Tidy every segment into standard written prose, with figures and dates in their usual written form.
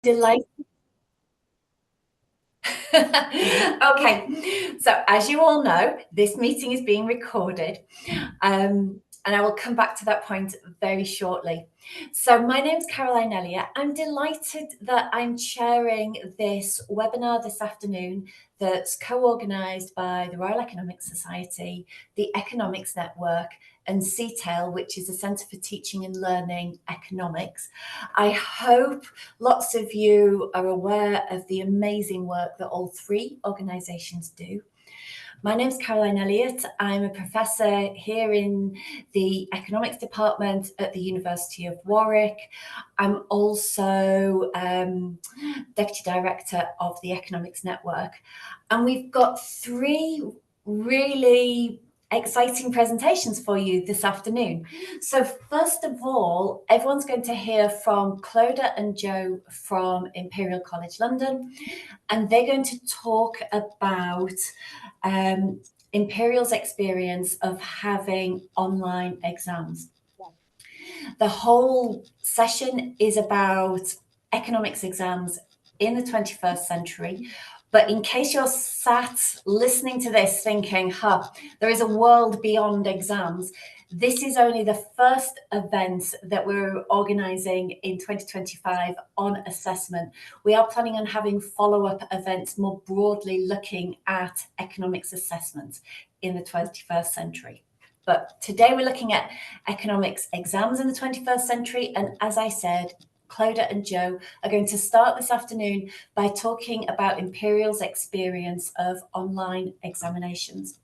Delighted. Okay, so as you all know, this meeting is being recorded, and I will come back to that point very shortly. So my name's Caroline Elliott. I'm delighted that I'm chairing this webinar this afternoon that's co-organised by the Royal Economic Society, the Economics Network and CTaLE, which is a Centre for Teaching and Learning Economics. I hope lots of you are aware of the amazing work that all three organisations do. My name's Caroline Elliott. I'm a professor here in the economics department at the University of Warwick. I'm also deputy director of the Economics Network. And we've got three really exciting presentations for you this afternoon. So first of all, everyone's going to hear from Cloda and Jo from Imperial College London, and they're going to talk about Imperial's experience of having online exams. The whole session is about economics exams in the 21st century. But in case you're sat listening to this thinking, there is a world beyond exams, this is only the first event that we're organising in 2025 on assessment. We are planning on having follow-up events more broadly looking at economics assessment in the 21st century. But today we're looking at economics exams in the 21st century. And as I said, Cloda and Jo are going to start this afternoon by talking about Imperial's experience of online examinations.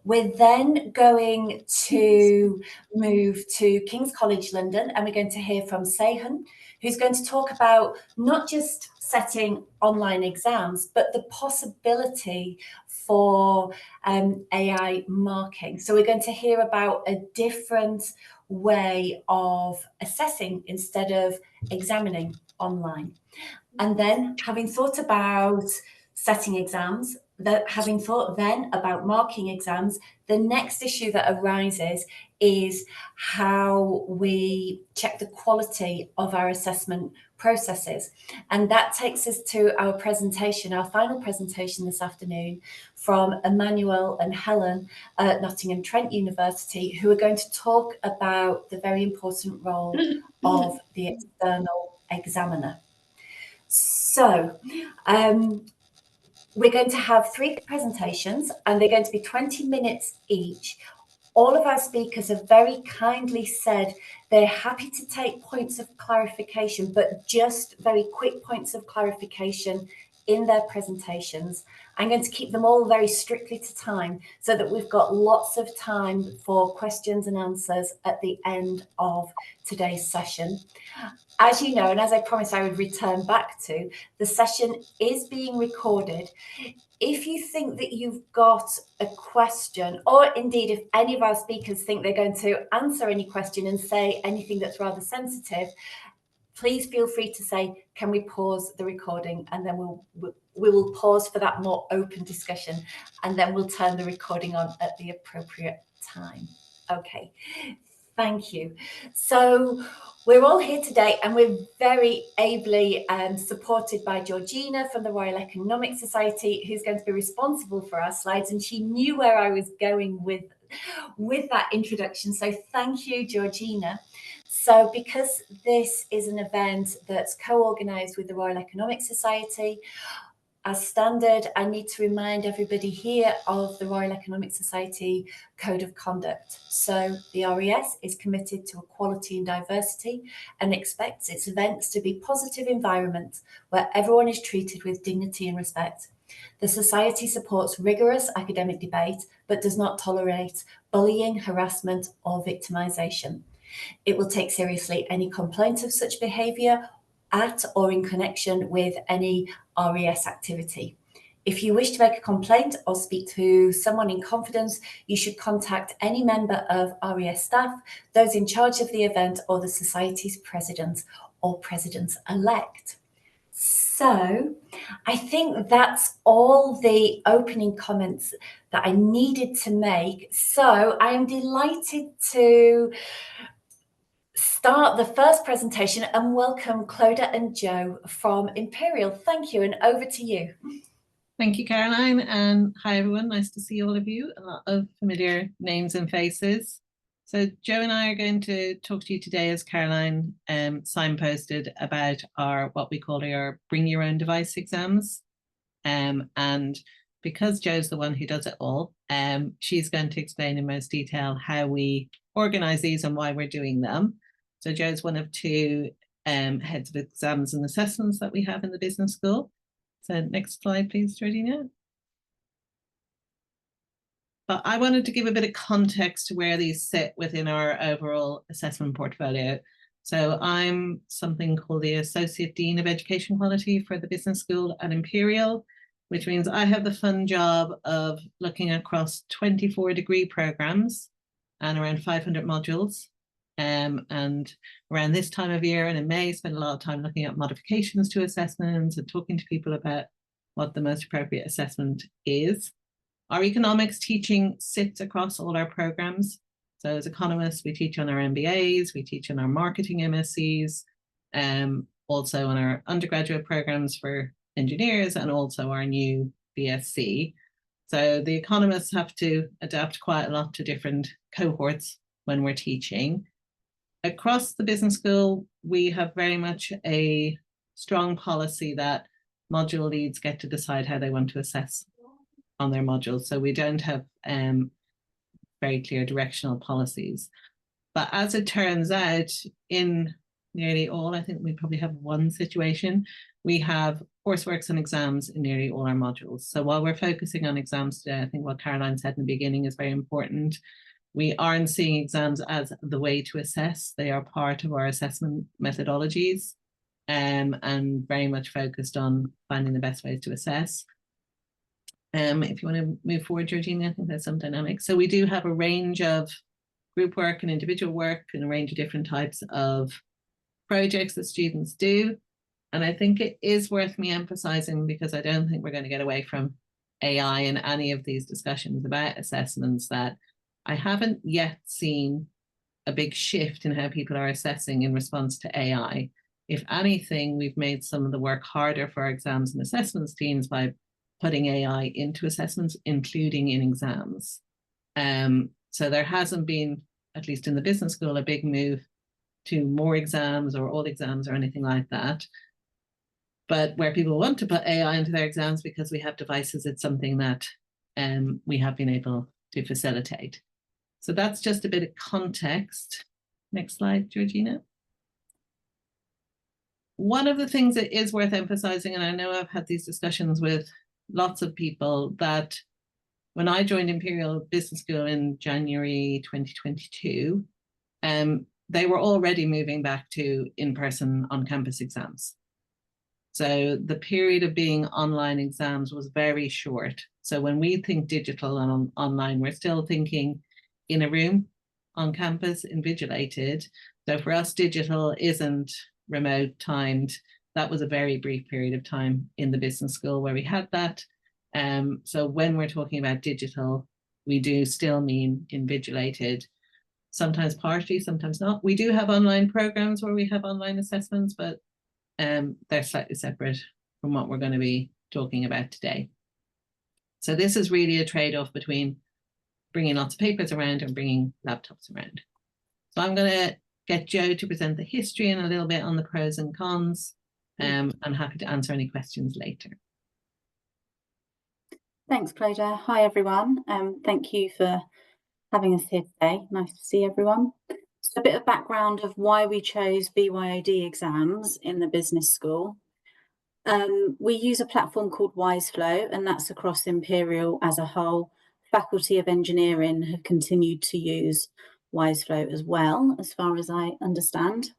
We're then going to move to King's College London, and we're going to hear from Seyhunn, who's going to talk about not just setting online exams, but the possibility for AI marking. So we're going to hear about a different way of assessing instead of examining online. And then, having thought about setting exams, having thought then about marking exams, the next issue that arises is how we check the quality of our assessment processes. And that takes us to our presentation, our final presentation this afternoon from Emmanuel and Helen at Nottingham Trent University, who are going to talk about the very important role of the external examiner. So, we're going to have three presentations, and they're going to be 20 minutes each. All of our speakers have very kindly said they're happy to take points of clarification, but just very quick points of clarification in their presentations. I'm going to keep them all very strictly to time so that we've got lots of time for questions and answers at the end of today's session. As you know, and as I promised I would return back to, the session is being recorded. If you think that you've got a question, or indeed if any of our speakers think they're going to answer any question and say anything that's rather sensitive, please feel free to say, can we pause the recording? And then we will pause for that more open discussion, and then we'll turn the recording on at the appropriate time. Okay, thank you. So we're all here today, and we're very ably supported by Georgina from the Royal Economic Society, who's going to be responsible for our slides, and she knew where I was going with that introduction. So thank you, Georgina. So because this is an event that's co-organised with the Royal Economic Society, as standard, I need to remind everybody here of the Royal Economic Society Code of Conduct. So the RES is committed to equality and diversity and expects its events to be positive environments where everyone is treated with dignity and respect. The Society supports rigorous academic debate, but does not tolerate bullying, harassment, or victimisation. It will take seriously any complaint of such behaviour at or in connection with any RES activity. If you wish to make a complaint or speak to someone in confidence, you should contact any member of RES staff, those in charge of the event, or the Society's president or president-elect. So I think that's all the opening comments that I needed to make. So I am delighted to start start the first presentation and welcome Cloda and Jo from Imperial. Thank you, and over to you. Thank you, Caroline, and hi everyone. Nice to see all of you. A lot of familiar names and faces. So Jo and I are going to talk to you today, as Caroline signposted, about what we call our Bring Your Own Device exams. And because Jo's the one who does it all, she's going to explain in most detail how we organise these and why we're doing them. So Jo's one of two heads of exams and assessments that we have in the business school. So next slide, please, Georgina. But I wanted to give a bit of context to where these sit within our overall assessment portfolio. So I'm something called the Associate Dean of Education Quality for the business school at Imperial, which means I have the fun job of looking across 24 degree programs and around 500 modules. And around this time of year and in May, spend a lot of time looking at modifications to assessments and talking to people about what the most appropriate assessment is. Our economics teaching sits across all our programs. So as economists, we teach on our MBAs, we teach on our marketing MScs, also on our undergraduate programs for engineers and also our new BSc. So the economists have to adapt quite a lot to different cohorts when we're teaching. Across the business school, we have very much a strong policy that module leads get to decide how they want to assess on their modules. So we don't have very clear directional policies. But as it turns out, in nearly all, I think we probably have one situation, we have courseworks and exams in nearly all our modules. So while we're focusing on exams today, I think what Caroline said in the beginning is very important. We aren't seeing exams as the way to assess. They are part of our assessment methodologies and very much focused on finding the best ways to assess. If you want to move forward, Georgina, I think there's some dynamics. So we do have a range of group work and individual work and a range of different types of projects that students do. And I think it is worth me emphasizing, because I don't think we're going to get away from AI in any of these discussions about assessments, that I haven't yet seen a big shift in how people are assessing in response to AI. If anything, we've made some of the work harder for our exams and assessments teams by putting AI into assessments, including in exams. So there hasn't been, at least in the business school, a big move to more exams or all exams or anything like that. But where people want to put AI into their exams because we have devices, it's something that we have been able to facilitate. So that's just a bit of context. Next slide, Georgina. One of the things that is worth emphasizing, and I know I've had these discussions with lots of people, that when I joined Imperial Business School in January 2022, they were already moving back to in-person on-campus exams. So the period of being online exams was very short. So when we think digital and online, we're still thinking in a room, on campus, invigilated. So for us, digital isn't remote timed. That was a very brief period of time in the business school where we had that. So when we're talking about digital, we do still mean invigilated, sometimes partially, sometimes not. We do have online programs where we have online assessments, but they're slightly separate from what we're going to be talking about today. So this is really a trade-off between bringing lots of papers around and bringing laptops around. So I'm going to get Jo to present the history and a little bit on the pros and cons. I'm happy to answer any questions later. Thanks, Cloda. Hi, everyone. Thank you for having us here today. Nice to see everyone. So a bit of background of why we chose BYOD exams in the business school. We use a platform called Wiseflow, and that's across Imperial as a whole. Faculty of Engineering have continued to use Wiseflow as well, as far as I understand.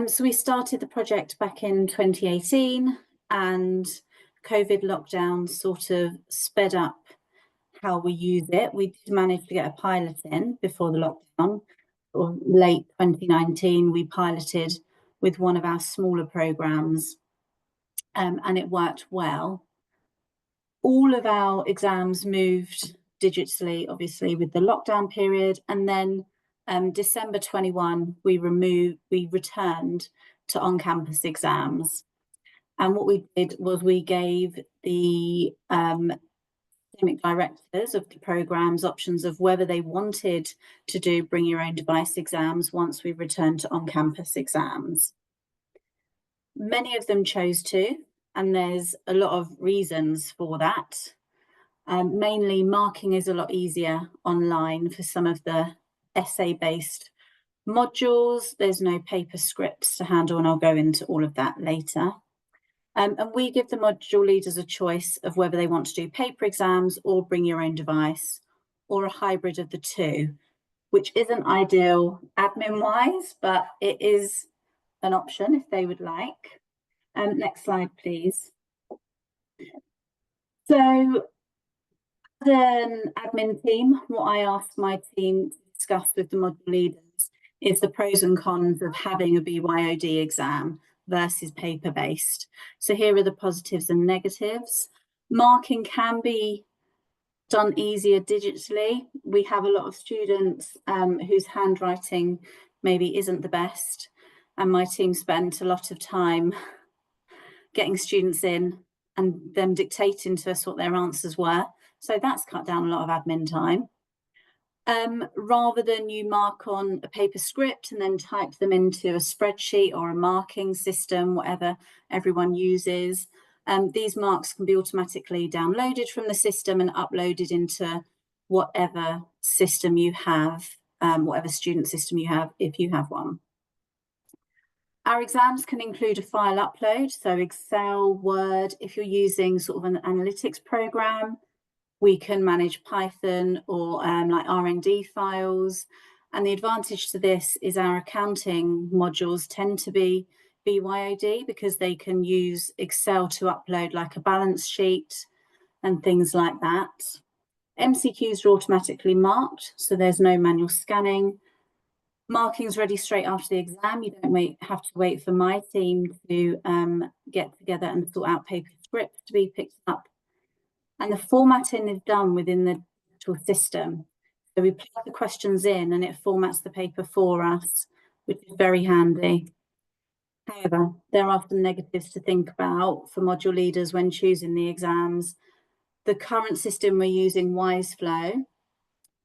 So we started the project back in 2018, and COVID lockdown sort of sped up how we use it. We did manage to get a pilot in before the lockdown, or late 2019. We piloted with one of our smaller programs, and it worked well. All of our exams moved digitally, obviously, with the lockdown period, and then December 21, we returned to on-campus exams. And what we did was we gave the academic directors of the programmes options of whether they wanted to do bring your own device exams once we returned to on-campus exams. Many of them chose to, and there's a lot of reasons for that. Mainly marking is a lot easier online for some of the essay-based modules. There's no paper scripts to handle, and I'll go into all of that later. And we give the module leaders a choice of whether they want to do paper exams or bring your own device, or a hybrid of the two, which isn't ideal admin-wise, but it is an option if they would like. Next slide, please. So, as an admin team, what I asked my team to discuss with the module leaders is the pros and cons of having a BYOD exam versus paper-based. So here are the positives and negatives. Marking can be done easier digitally. We have a lot of students whose handwriting maybe isn't the best, and my team spent a lot of time getting students in and them dictating to us what their answers were. So that's cut down a lot of admin time. Rather than you mark on a paper script and then type them into a spreadsheet or a marking system, whatever everyone uses, these marks can be automatically downloaded from the system and uploaded into whatever system you have, whatever student system you have, if you have one. Our exams can include a file upload, so Excel, Word. If you're using sort of an analytics program, we can manage Python or like R&D files. And the advantage to this is our accounting modules tend to be BYOD because they can use Excel to upload like a balance sheet and things like that. MCQs are automatically marked, so there's no manual scanning. Marking's ready straight after the exam. You don't have to wait for my team to get together and sort out paper scripts to be picked up. And the formatting is done within the digital system. So we plug the questions in and it formats the paper for us, which is very handy. However, there are some negatives to think about for module leaders when choosing the exams. The current system we're using, WiseFlow,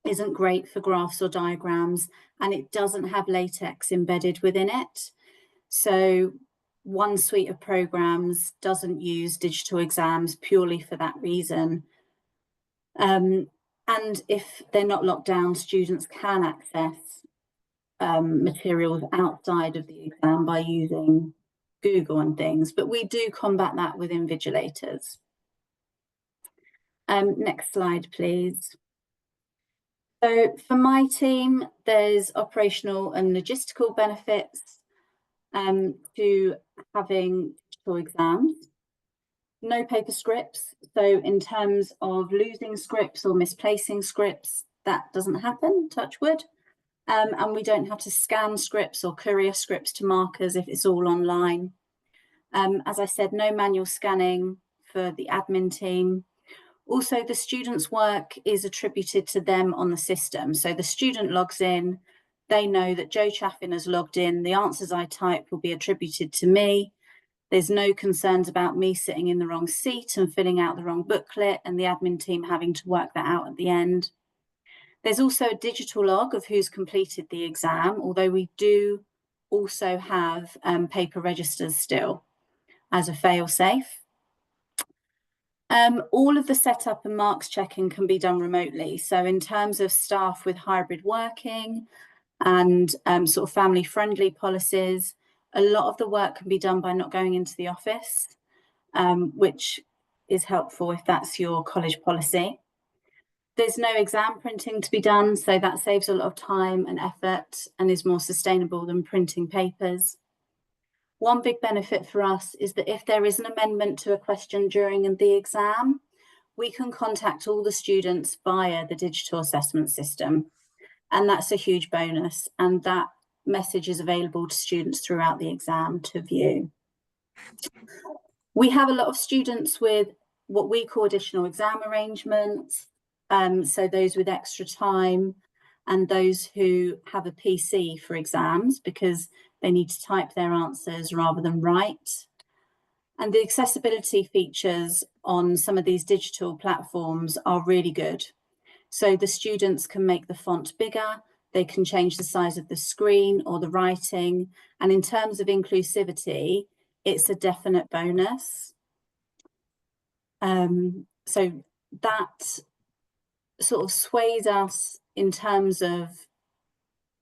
isn't great for graphs or diagrams, and it doesn't have LaTeX embedded within it. So one suite of programs doesn't use digital exams purely for that reason. And if they're not locked down, students can access materials outside of the exam by using Google and things, but we do combat that with invigilators. Next slide, please. So for my team, there's operational and logistical benefits to having digital exams. No paper scripts. So in terms of losing scripts or misplacing scripts, that doesn't happen, touch wood. And we don't have to scan scripts or courier scripts to markers if it's all online. As I said, no manual scanning for the admin team. Also, the student's work is attributed to them on the system. So the student logs in, they know that Joe Chaffin has logged in, the answers I type will be attributed to me. There's no concerns about me sitting in the wrong seat and filling out the wrong booklet and the admin team having to work that out at the end. There's also a digital log of who's completed the exam, although we do also have paper registers still as a fail-safe. All of the setup and marks checking can be done remotely. So in terms of staff with hybrid working and sort of family-friendly policies, a lot of the work can be done by not going into the office, which is helpful if that's your college policy. There's no exam printing to be done, so that saves a lot of time and effort and is more sustainable than printing papers. One big benefit for us is that if there is an amendment to a question during the exam, we can contact all the students via the digital assessment system. And that's a huge bonus. And that message is available to students throughout the exam to view. We have a lot of students with what we call additional exam arrangements. So those with extra time. and those who have a PC for exams because they need to type their answers rather than write. And the accessibility features on some of these digital platforms are really good. So the students can make the font bigger, they can change the size of the screen or the writing. And in terms of inclusivity, it's a definite bonus. So that sort of sways us in terms of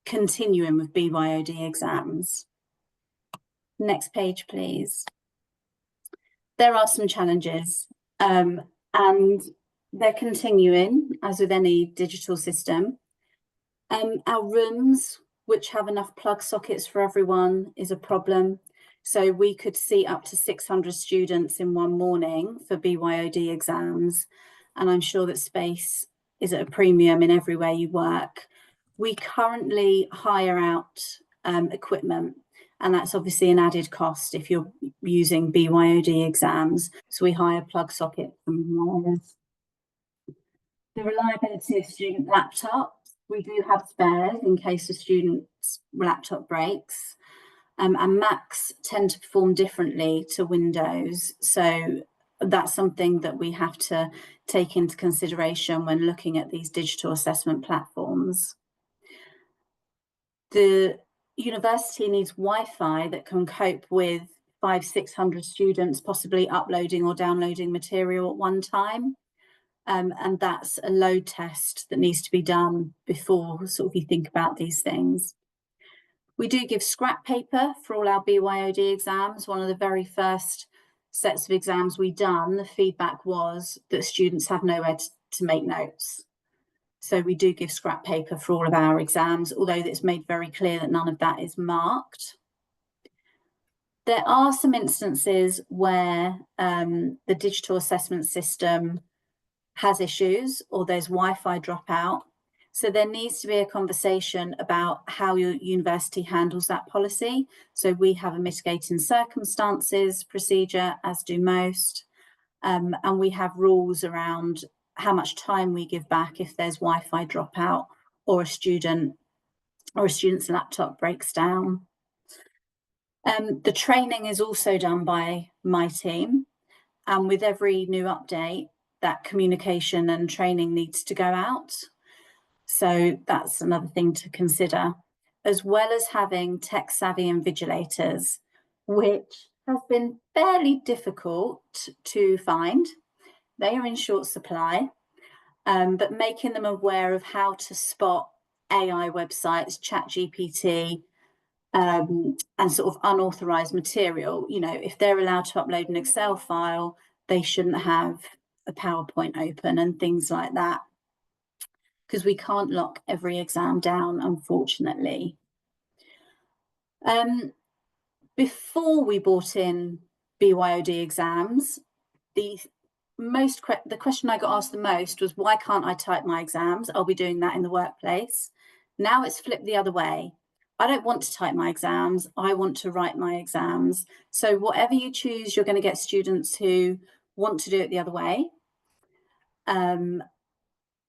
continuing with BYOD exams. Next page, please. There are some challenges, and they're continuing, as with any digital system. Our rooms, which have enough plug sockets for everyone, is a problem. So we could see up to 600 students in one morning for BYOD exams, and I'm sure that space is at a premium in everywhere you work. We currently hire out equipment, and that's obviously an added cost if you're using BYOD exams. So we hire plug sockets and wires. The reliability of student laptops, we do have spares in case a student's laptop breaks. And Macs tend to perform differently to Windows. So that's something that we have to take into consideration when looking at these digital assessment platforms. The university needs Wi-Fi that can cope with 500-600 students possibly uploading or downloading material at one time. And that's a load test that needs to be done before sort of you think about these things. We do give scrap paper for all our BYOD exams. One of the very first sets of exams we done, the feedback was that students have nowhere to make notes. So we do give scrap paper for all of our exams, although it's made very clear that none of that is marked. There are some instances where the digital assessment system has issues or there's Wi-Fi dropout. So there needs to be a conversation about how your university handles that policy. So we have a mitigating circumstances procedure, as do most, and we have rules around how much time we give back if there's Wi-Fi dropout or a student's laptop breaks down. The training is also done by my team, and with every new update, that communication and training needs to go out. So that's another thing to consider, as well as having tech-savvy invigilators, which has been fairly difficult to find. They are in short supply, but making them aware of how to spot AI websites, ChatGPT, and sort of unauthorized material. You know, if they're allowed to upload an Excel file, they shouldn't have a PowerPoint open and things like that, because we can't lock every exam down, unfortunately. Before we brought in BYOD exams, the question I got asked the most was, why can't I type my exams? I'll be doing that in the workplace. Now it's flipped the other way. I don't want to type my exams. I want to write my exams. So whatever you choose, you're going to get students who want to do it the other way.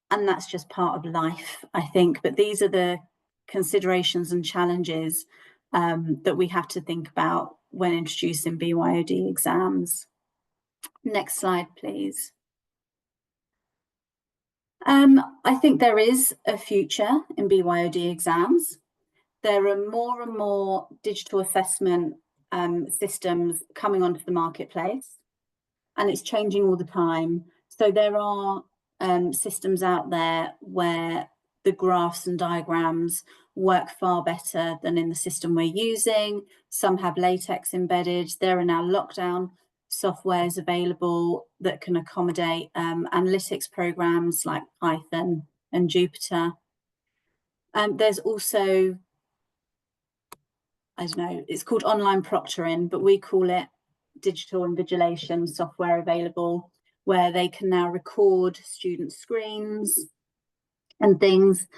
And that's just part of life, I think. But these are the considerations and challenges that we have to think about when introducing BYOD exams. Next slide, please. I think there is a future in BYOD exams. There are more and more digital assessment systems coming onto the marketplace, and it's changing all the time. So there are systems out there where the graphs and diagrams work far better than in the system we're using. Some have latex embedded. There are now lockdown softwares available that can accommodate analytics programs like Python and Jupyter. There's also, I don't know, it's called online proctoring, but we call it digital invigilation software available, where they can now record student screens and things.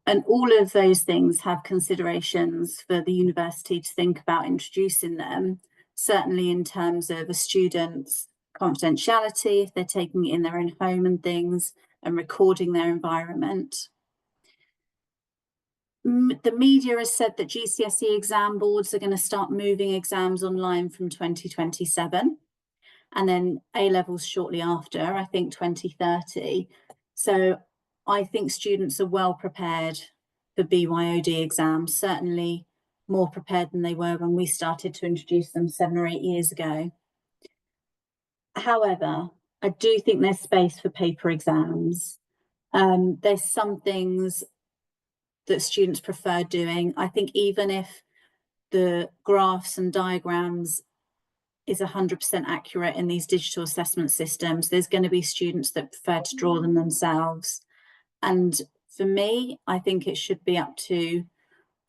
And all of those things have considerations for the university to think about introducing them, certainly in terms of a student's confidentiality, if they're taking it in their own home and things, and recording their environment. The media has said that GCSE exam boards are going to start moving exams online from 2027, and then A-levels shortly after, I think 2030. So I think students are well prepared for BYOD exams, certainly more prepared than they were when we started to introduce them 7 or 8 years ago. However, I do think there's space for paper exams. There's some things that students prefer doing. I think even if the graphs and diagrams is 100% accurate in these digital assessment systems, there's going to be students that prefer to draw them themselves. And for me, I think it should be up to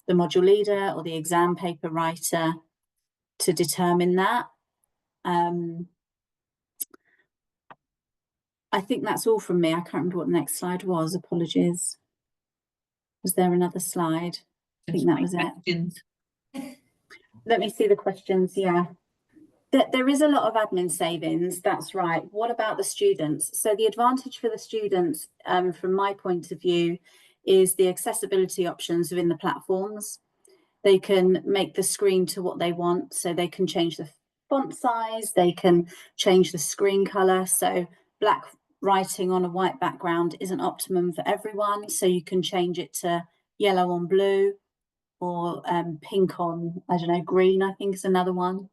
the module leader or the exam paper writer to determine that. I think that's all from me. I can't remember what the next slide was. Apologies. Was there another slide? I think that was it. Let me see the questions. Yeah. There is a lot of admin savings. That's right. What about the students? So the advantage for the students, from my point of view, is the accessibility options within the platforms. They can make the screen to what they want. So they can change the font size. They can change the screen color. So black writing on a white background isn't optimum for everyone. So you can change it to yellow on blue, or pink on, I don't know, green, I think is another one.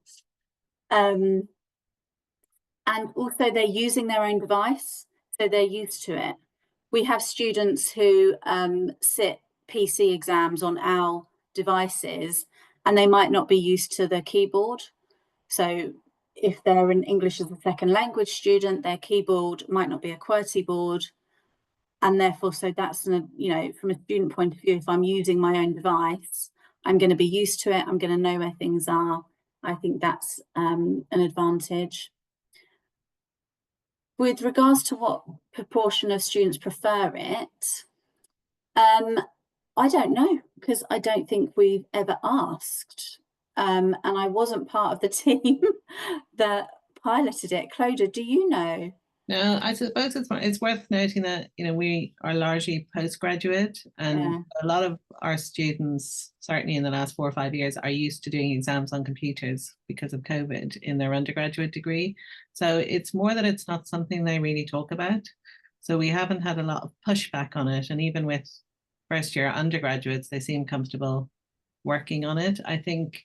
And also they're using their own device, so they're used to it. We have students who sit PC exams on our devices, and they might not be used to the keyboard. So if they're an English as a second language student, their keyboard might not be a QWERTY board. And therefore, so that's, you know, from a student point of view, if I'm using my own device, I'm going to be used to it. I'm going to know where things are. I think that's an advantage. With regards to what proportion of students prefer it, I don't know, because I don't think we've ever asked. And I wasn't part of the team that piloted it. Cloda, do you know? No, I suppose it's worth noting that, you know, we are largely postgraduate, and a lot of our students, certainly in the last 4 or 5 years, are used to doing exams on computers because of COVID in their undergraduate degree. So it's more that it's not something they really talk about. So we haven't had a lot of pushback on it. And even with first year undergraduates, they seem comfortable working on it. I think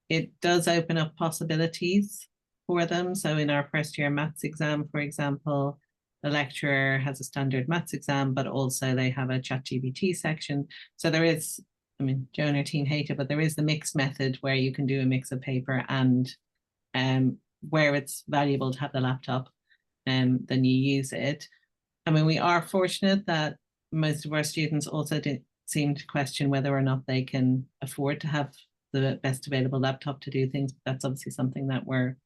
it does open up possibilities for them. So in our first year maths exam, for example, the lecturer has a standard maths exam, but also they have a ChatGPT section. So there is, I mean, Joe and her team hate it, but there is the mixed method where you can do a mix of paper and where it's valuable to have the laptop, then you use it. I mean, we are fortunate that most of our students also seem to question whether or not they can afford to have the best available laptop to do things. But that's obviously something that we're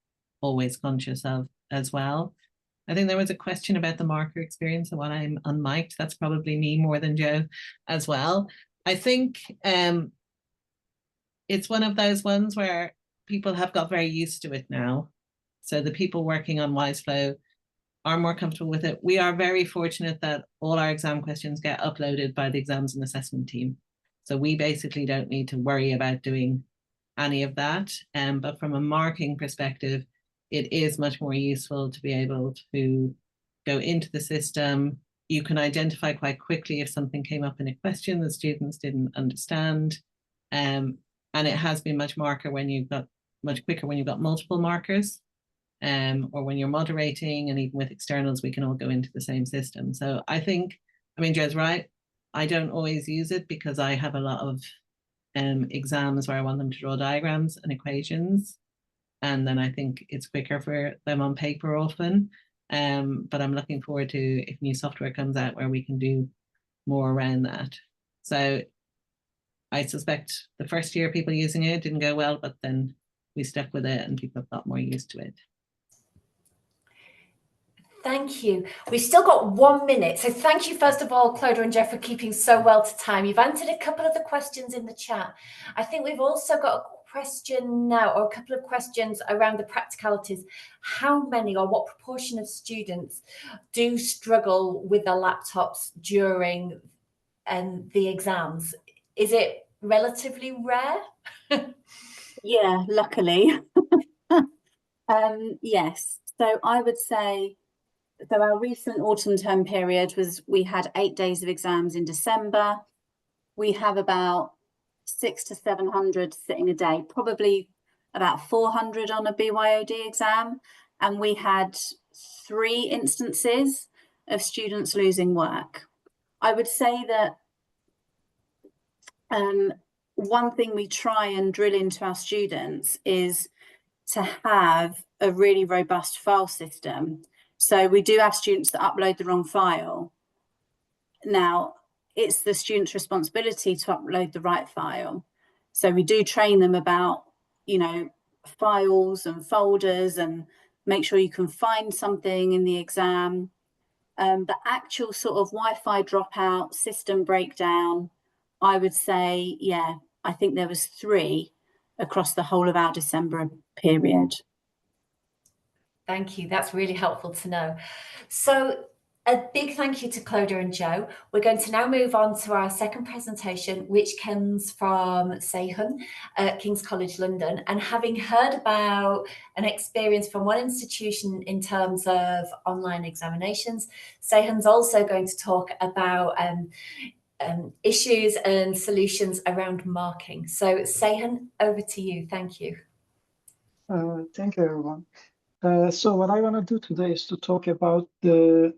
always conscious of as well. I think there was a question about the marker experience and what I'm unmiked. That's probably me more than Joe as well. I think it's one of those ones where people have got very used to it now. So the people working on WiseFlow are more comfortable with it. We are very fortunate that all our exam questions get uploaded by the exams and assessment team. So we basically don't need to worry about doing any of that. But from a marking perspective, it is much more useful to be able to go into the system. You can identify quite quickly if something came up in a question the students didn't understand. And it has been much quicker when you've got multiple markers, or when you're moderating, and even with externals, we can all go into the same system. So I think, I mean, Joe's right. I don't always use it because I have a lot of exams where I want them to draw diagrams and equations. And then I think it's quicker for them on paper often. But I'm looking forward to if new software comes out where we can do more around that. So I suspect the first year people using it didn't go well, but then we stuck with it and people have got more used to it. Thank you. We've still got 1 minute. So thank you, first of all, Cloda and Jeff, for keeping so well to time. You've answered a couple of the questions in the chat. I think we've also got a question now, or a couple of questions around the practicalities. How many or what proportion of students do struggle with their laptops during the exams? is it relatively rare? Yeah, luckily. Yes. So I would say, so our recent autumn term period was, we had 8 days of exams in December. We have about 600 to 700 sitting a day, probably about 400 on a BYOD exam. And we had 3 instances of students losing work. I would say that one thing we try and drill into our students is to have a really robust file system. So we do have students that upload the wrong file. Now, it's the student's responsibility to upload the right file. So we do train them about, you know, files and folders, and make sure you can find something in the exam. The actual sort of Wi-Fi dropout, system breakdown, I would say, yeah, I think there was 3 across the whole of our December period. Thank you. That's really helpful to know. So a big thank you to Cloda and Jo. We're going to now move on to our second presentation, which comes from Seyhunn at King's College London. And having heard about an experience from one institution in terms of online examinations, Seyhunn's also going to talk about issues and solutions around marking. So Seyhunn, over to you. Thank you. Thank you, everyone. So what I want to do today is to talk about a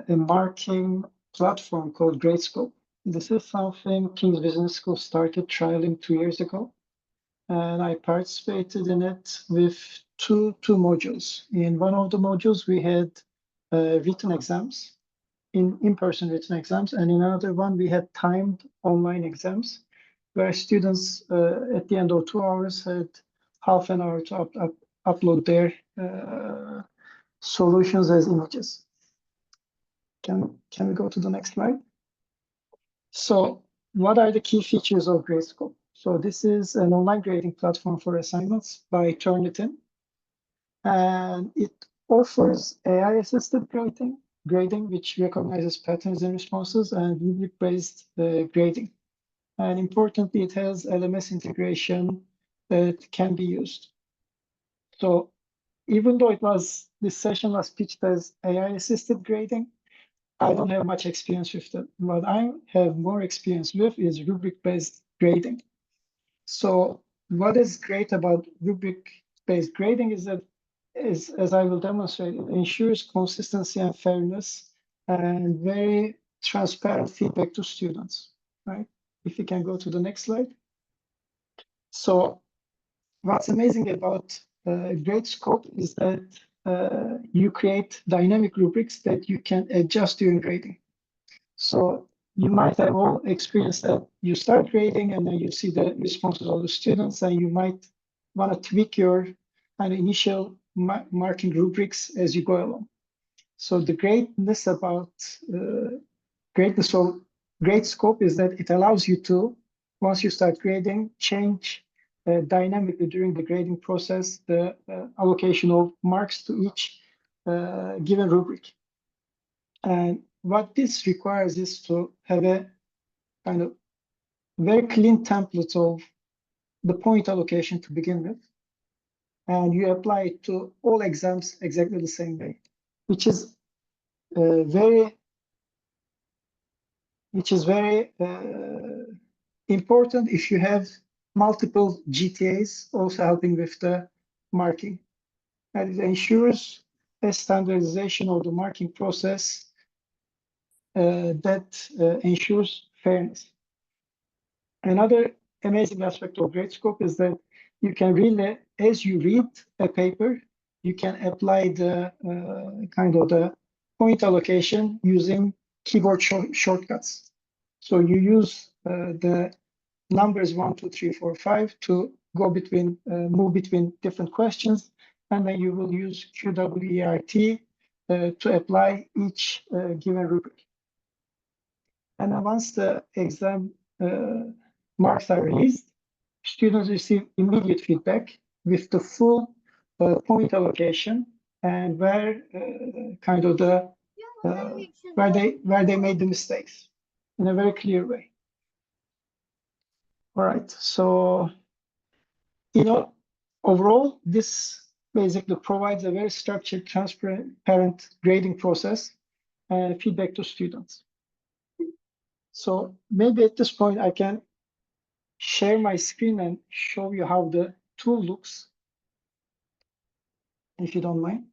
marking platform called Gradescope. This is something King's Business School started trialing 2 years ago, and I participated in it with two modules. In one of the modules, we had written exams, in-person written exams, and in another one, we had timed online exams, where students at the end of 2 hours had half an hour to upload their solutions as images. Can we go to the next slide? So what are the key features of Gradescope? So this is an online grading platform for assignments by Turnitin, and it offers AI-assisted grading, which recognizes patterns and responses, and rubric-based grading. And importantly, it has LMS integration that can be used. So even though this session was pitched as AI-assisted grading, I don't have much experience with that. What I have more experience with is rubric-based grading. So what is great about rubric-based grading is that, as I will demonstrate, it ensures consistency and fairness and very transparent feedback to students, right? If you can go to the next slide. So what's amazing about Gradescope is that you create dynamic rubrics that you can adjust during grading. So you might have all experienced that you start grading and then you see the responses of the students, and you might want to tweak your kind of initial marking rubrics as you go along. So the greatness about greatness of Gradescope is that it allows you to, once you start grading, change dynamically during the grading process the allocation of marks to each given rubric. And what this requires is to have a kind of very clean template of the point allocation to begin with, and you apply it to all exams exactly the same way, which is very important if you have multiple GTAs also helping with the marking. And it ensures a standardization of the marking process that ensures fairness. Another amazing aspect of Gradescope is that you can really, as you read a paper, you can apply the kind of the point allocation using keyboard shortcuts. So you use the numbers 1, 2, 3, 4, 5 to go between, move between different questions, and then you will use QWERT to apply each given rubric. And then once the exam marks are released, students receive immediate feedback with the full point allocation and where kind of the where they made the mistakes in a very clear way. All right, so, overall, this basically provides a very structured, transparent grading process and feedback to students. So maybe at this point, I can share my screen and show you how the tool looks, if you don't mind.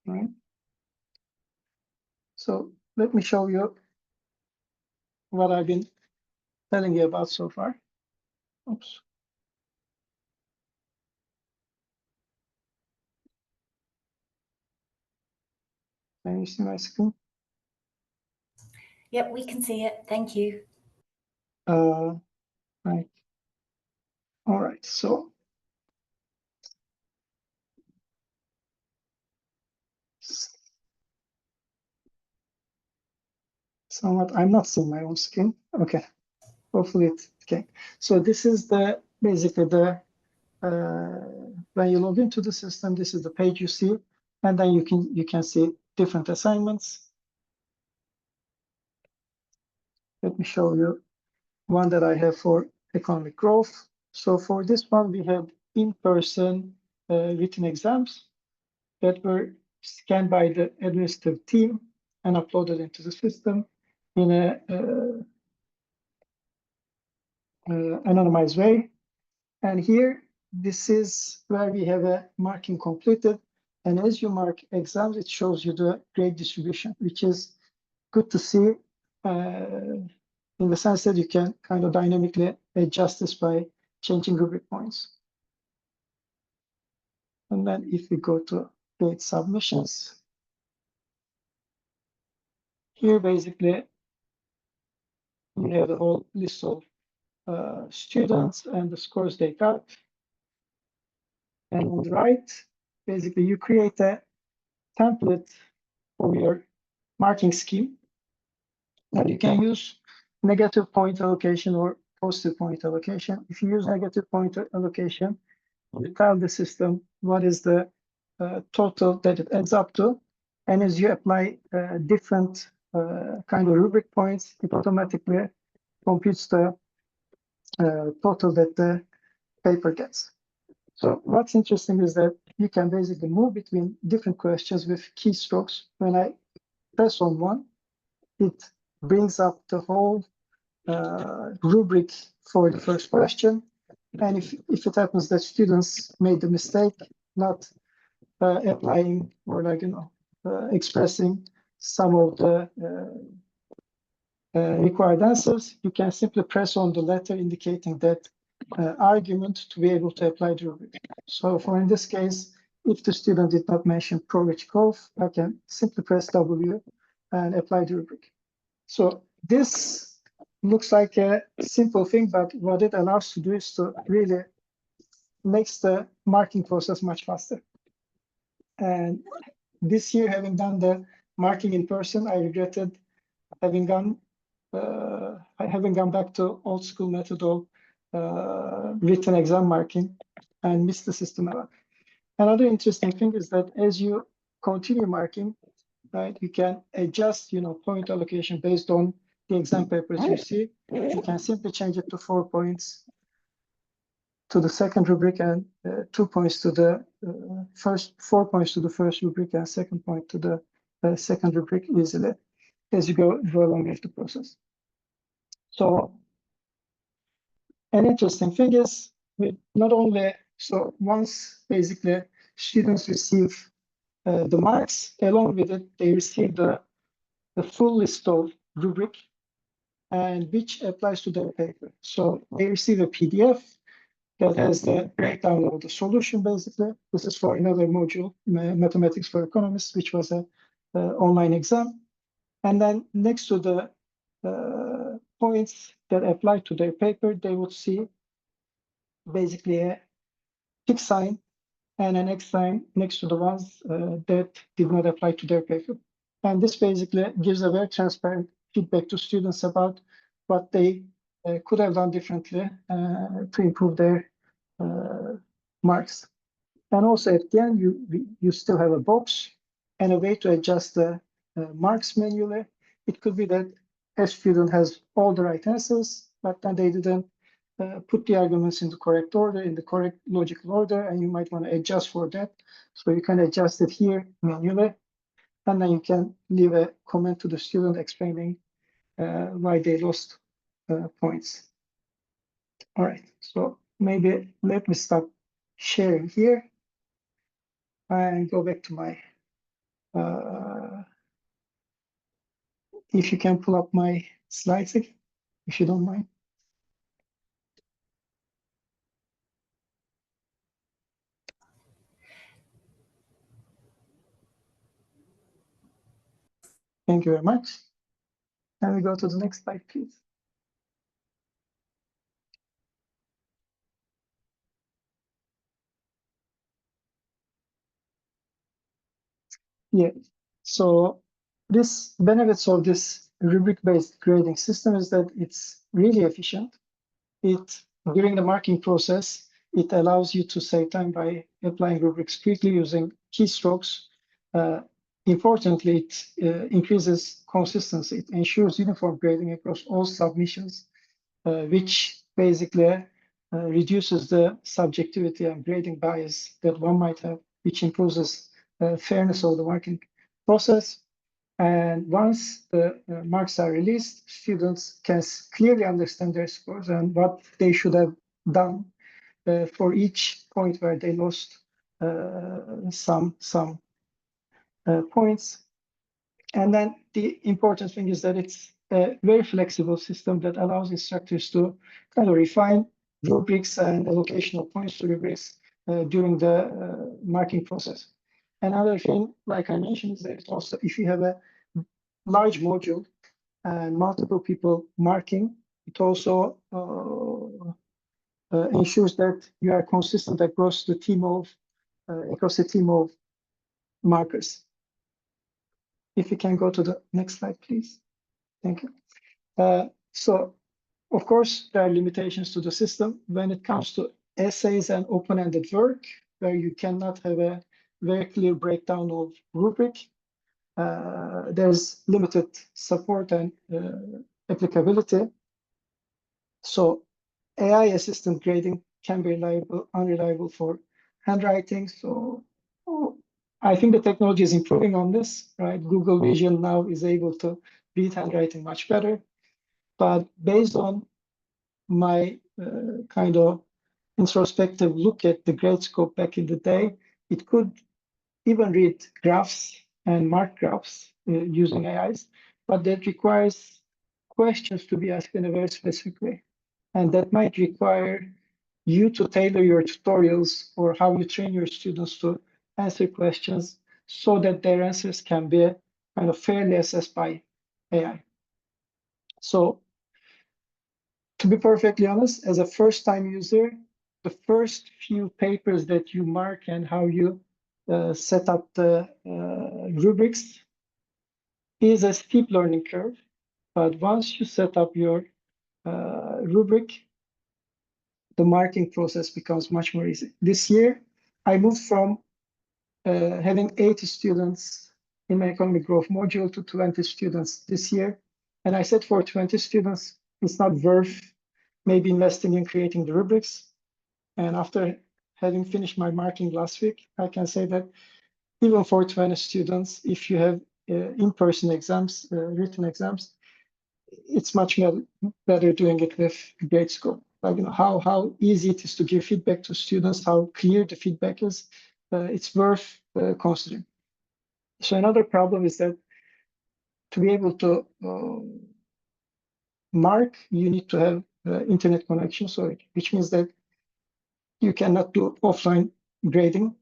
All right. So let me show you what I've been telling you about so far. Oops. Can you see my screen? Yep, we can see it. Thank you. Right. All right. So somewhat, I'm not seeing my own screen. Okay. Hopefully it's okay. So this is basically when you log into the system, this is the page you see, and then you can see different assignments. Let me show you one that I have for economic growth. So for this one, we have in-person written exams that were scanned by the administrative team and uploaded into the system in a anonymized way. And here, this is where we have a marking completed. And as you mark exams, it shows you the grade distribution, which is good to see in the sense that you can kind of dynamically adjust this by changing rubric points. And then if we go to grade submissions, here basically we have a whole list of students and the scores they got. And on the right, basically you create a template for your marking scheme. And you can use negative point allocation or positive point allocation. If you use negative point allocation, you tell the system what is the total that it adds up to. And as you apply different kind of rubric points, it automatically computes the total that the paper gets. So what's interesting is that you can basically move between different questions with keystrokes. When I press on one, it brings up the whole rubric for the first question. And if it happens that students made the mistake, not applying or expressing some of the required answers, you can simply press on the letter indicating that argument to be able to apply the rubric. So for in this case, if the student did not mention Provichkov, I can simply press W and apply the rubric. So this looks like a simple thing, but what it allows to do is to really makes the marking process much faster. And this year, having done the marking in person, I regretted having gone back to old school method of written exam marking and missed the system a lot. Another interesting thing is that as you continue marking, right, you can adjust, point allocation based on the exam papers you see. You can simply change it to 4 points to the second rubric and 2 points to the first, 4 points to the first rubric and second point to the second rubric easily as you go along with the process. So an interesting thing is not only, so once basically students receive the marks, along with it, they receive the full list of rubric and which applies to their paper. So they receive a PDF that has the breakdown of the solution, basically. This is for another module, Mathematics for Economists, which was an online exam. And then next to the points that apply to their paper, they would see basically a tick sign and an X sign next to the ones that did not apply to their paper. And this basically gives a very transparent feedback to students about what they could have done differently to improve their marks. And also at the end, you still have a box and a way to adjust the marks manually. It could be that a student has all the right answers, but then they didn't put the arguments in the correct order, in the correct logical order, and you might want to adjust for that. So you can adjust it here manually, and then you can leave a comment to the student explaining why they lost points. All right, so maybe let me stop sharing here and go back to my, if you can pull up my slides again, if you don't mind. Thank you very much. And we go to the next slide, please. Yeah, so this benefits of this rubric-based grading system is that it's really efficient. During the marking process, it allows you to save time by applying rubrics quickly using keystrokes. Importantly, it increases consistency. It ensures uniform grading across all submissions, which basically reduces the subjectivity and grading bias that one might have, which improves fairness of the marking process. And once the marks are released, students can clearly understand their scores and what they should have done for each point where they lost some points. And then the important thing is that it's a very flexible system that allows instructors to kind of refine rubrics and allocation of points to rubrics during the marking process. Another thing, like I mentioned, is that also if you have a large module and multiple people marking, it also ensures that you are consistent across the team of markers. If you can go to the next slide, please. Thank you. So, of course, there are limitations to the system when it comes to essays and open-ended work, where you cannot have a very clear breakdown of rubric. There's limited support and applicability. So AI assistant grading can be unreliable for handwriting. So I think the technology is improving on this, right? Google Vision now is able to read handwriting much better. But based on my kind of introspective look at the Gradescope back in the day, it could even read graphs and mark graphs using AIs, but that requires questions to be asked in a very specific way. And that might require you to tailor your tutorials or how you train your students to answer questions so that their answers can be kind of fairly assessed by AI. So to be perfectly honest, as a first-time user, the first few papers that you mark and how you set up the rubrics is a steep learning curve. But once you set up your rubric, the marking process becomes much more easy. This year, I moved from having 80 students in my economic growth module to 20 students this year. And I said for 20 students, it's not worth maybe investing in creating the rubrics. And after having finished my marking last week, I can say that even for 20 students, if you have in-person exams, written exams, it's much better doing it with Gradescope. Like, how easy it is to give feedback to students, how clear the feedback is. It's worth considering. So another problem is that to be able to mark, you need to have internet connection, so which means that you cannot do offline grading,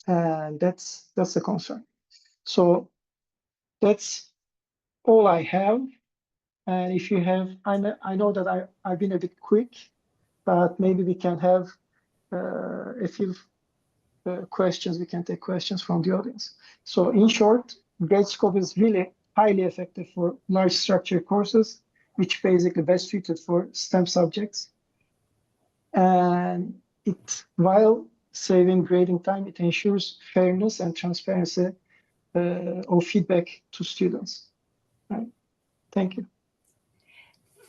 and that's a concern. So that's all I have. And if you have, I know that I've been a bit quick, but maybe we can have a few questions. We can take questions from the audience. So in short, Gradescope is really highly effective for large structured courses, which basically best suited for STEM subjects. And while saving grading time, it ensures fairness and transparency of feedback to students. Right? Thank you.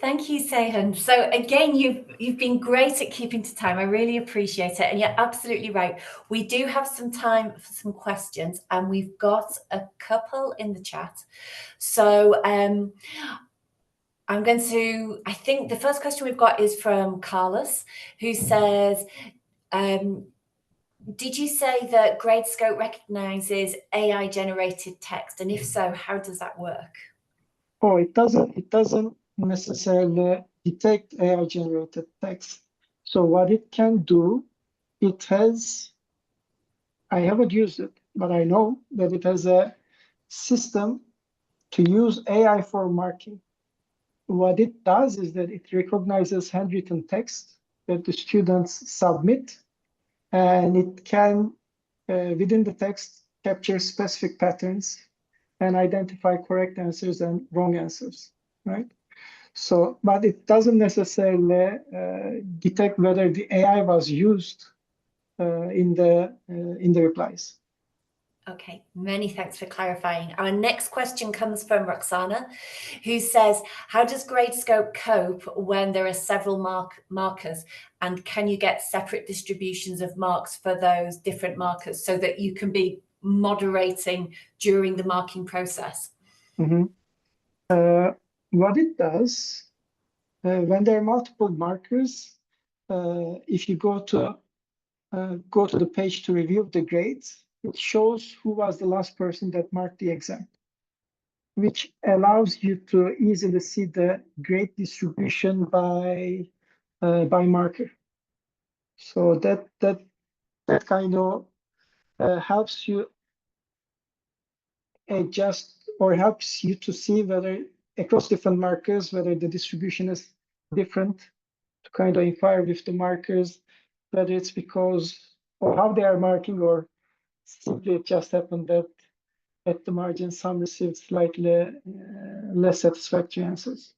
Thank you, Seyhunn. So again, you've been great at keeping to time. I really appreciate it. And you're absolutely right. We do have some time for some questions, and we've got a couple in the chat. So I think the first question we've got is from Carlos, who says, did you say that Gradescope recognizes AI generated text? And if so, how does that work? Oh, it doesn't necessarily detect AI generated text. So what it can do, I haven't used it, but I know that it has a system to use AI for marking. What it does is that it recognizes handwritten text that the students submit, and it can, within the text, capture specific patterns and identify correct answers and wrong answers, right? So, but it doesn't necessarily detect whether the AI was used in the replies. Okay, many thanks for clarifying. Our next question comes from Roxana, who says, how does Gradescope cope when there are several markers? And can you get separate distributions of marks for those different markers so that you can be moderating during the marking process? Mm-hmm. What it does, when there are multiple markers, if you go to the page to review the grades, it shows who was the last person that marked the exam, which allows you to easily see the grade distribution by marker. So that kind of helps you adjust, or helps you to see whether across different markers, whether the distribution is different, to kind of infer with the markers, whether it's because or how they are marking, or simply it just happened that at the margin some received slightly less satisfactory answers.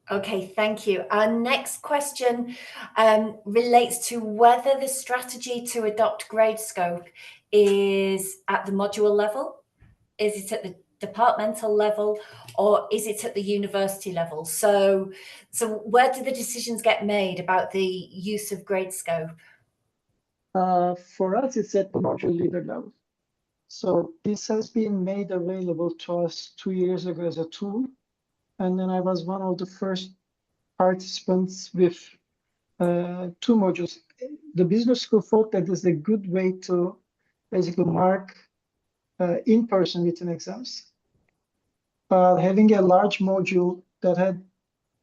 Okay, thank you. Our next question relates to whether the strategy to adopt Gradescope is at the module level, is it at the departmental level, or is it at the university level? So where do the decisions get made about the use of Gradescope? For us, it's at the module leader level. So this has been made available to us 2 years ago as a tool. And then I was one of the first participants with 2 modules. The business school thought that is a good way to basically mark in-person written exams. Having a large module that had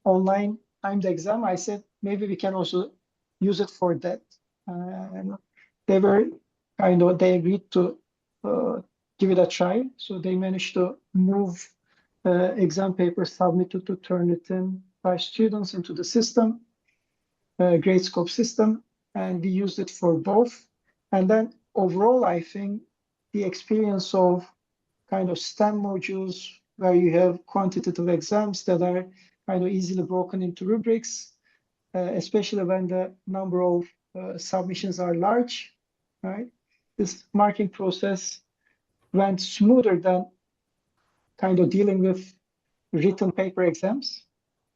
online timed exam, I said, maybe we can also use it for that. And they agreed to give it a try. So they managed to move exam papers submitted to Turnitin by students into the system, Gradescope system, and we used it for both. And then overall, I think the experience of kind of STEM modules where you have quantitative exams that are kind of easily broken into rubrics, especially when the number of submissions are large, right? This marking process went smoother than kind of dealing with written paper exams.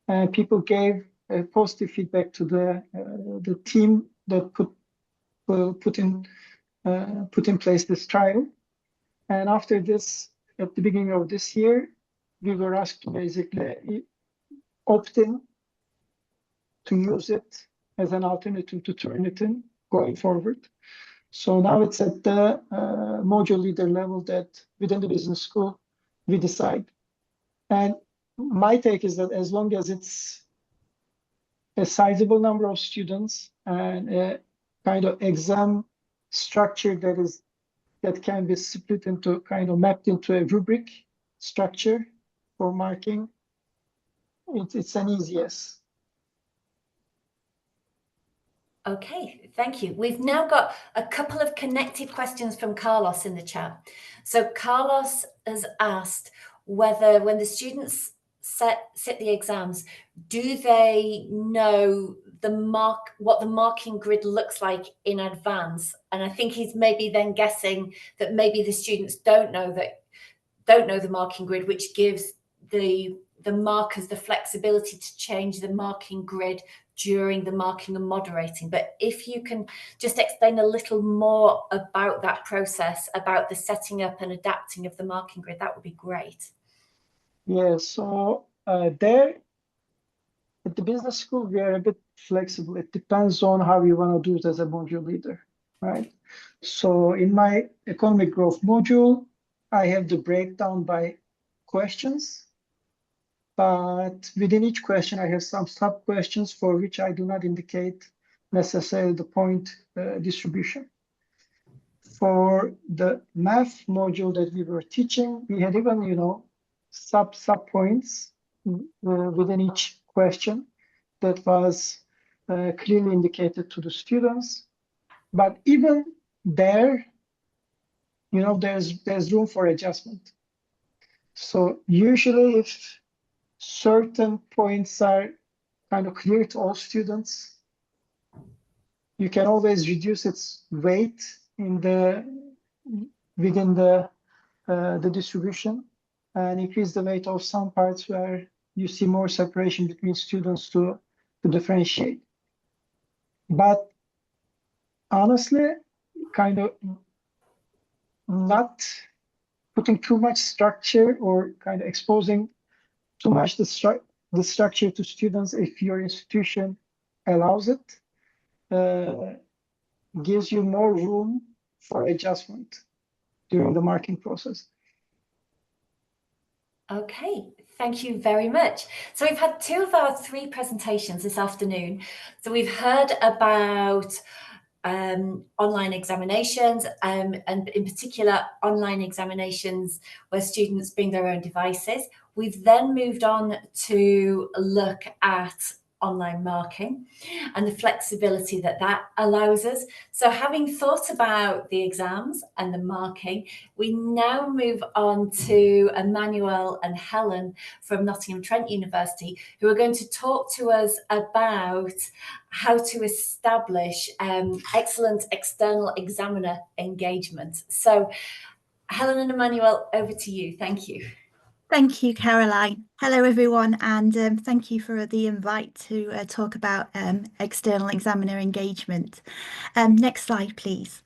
And people gave positive feedback to the team that put in place this trial. And after this, at the beginning of this year, we were asked to basically opt in to use it as an alternative to Turnitin going forward. So now it's at the module leader level that within the business school we decide. And my take is that as long as it's a sizable number of students and a kind of exam structure that can be split into kind of mapped into a rubric structure for marking, it's an easy yes. Okay, thank you. We've now got a couple of connected questions from Carlos in the chat. So Carlos has asked whether when the students sit the exams, do they know what the marking grid looks like in advance? And I think he's maybe then guessing that maybe the students don't know that don't know the marking grid, which gives the markers the flexibility to change the marking grid during the marking and moderating. But if you can just explain a little more about that process, about the setting up and adapting of the marking grid, that would be great. Yeah, so there at the business school, we are a bit flexible. It depends on how you want to do it as a module leader, right? So in my economic growth module, I have the breakdown by questions, but within each question, I have some sub questions for which I do not indicate necessarily the point distribution. For the math module that we were teaching, we had even, you know, sub points within each question that was clearly indicated to the students. But even there, you know, there's room for adjustment. So usually if certain points are kind of clear to all students, you can always reduce its weight in within the distribution and increase the weight of some parts where you see more separation between students to differentiate. But honestly, kind of not putting too much structure or kind of exposing too much the structure to students, if your institution allows it, gives you more room for adjustment during the marking process. Okay, thank you very much. So we've had 2 of our 3 presentations this afternoon. So we've heard about online examinations, and in particular online examinations where students bring their own devices. We've then moved on to look at online marking and the flexibility that allows us. So having thought about the exams and the marking, we now move on to Emmanuel and Helen from Nottingham Trent University, who are going to talk to us about how to establish excellent external examiner engagement. So Helen and Emmanuel, over to you. Thank you. Thank you, Caroline. Hello, everyone, and thank you for the invite to talk about external examiner engagement. Next slide, please.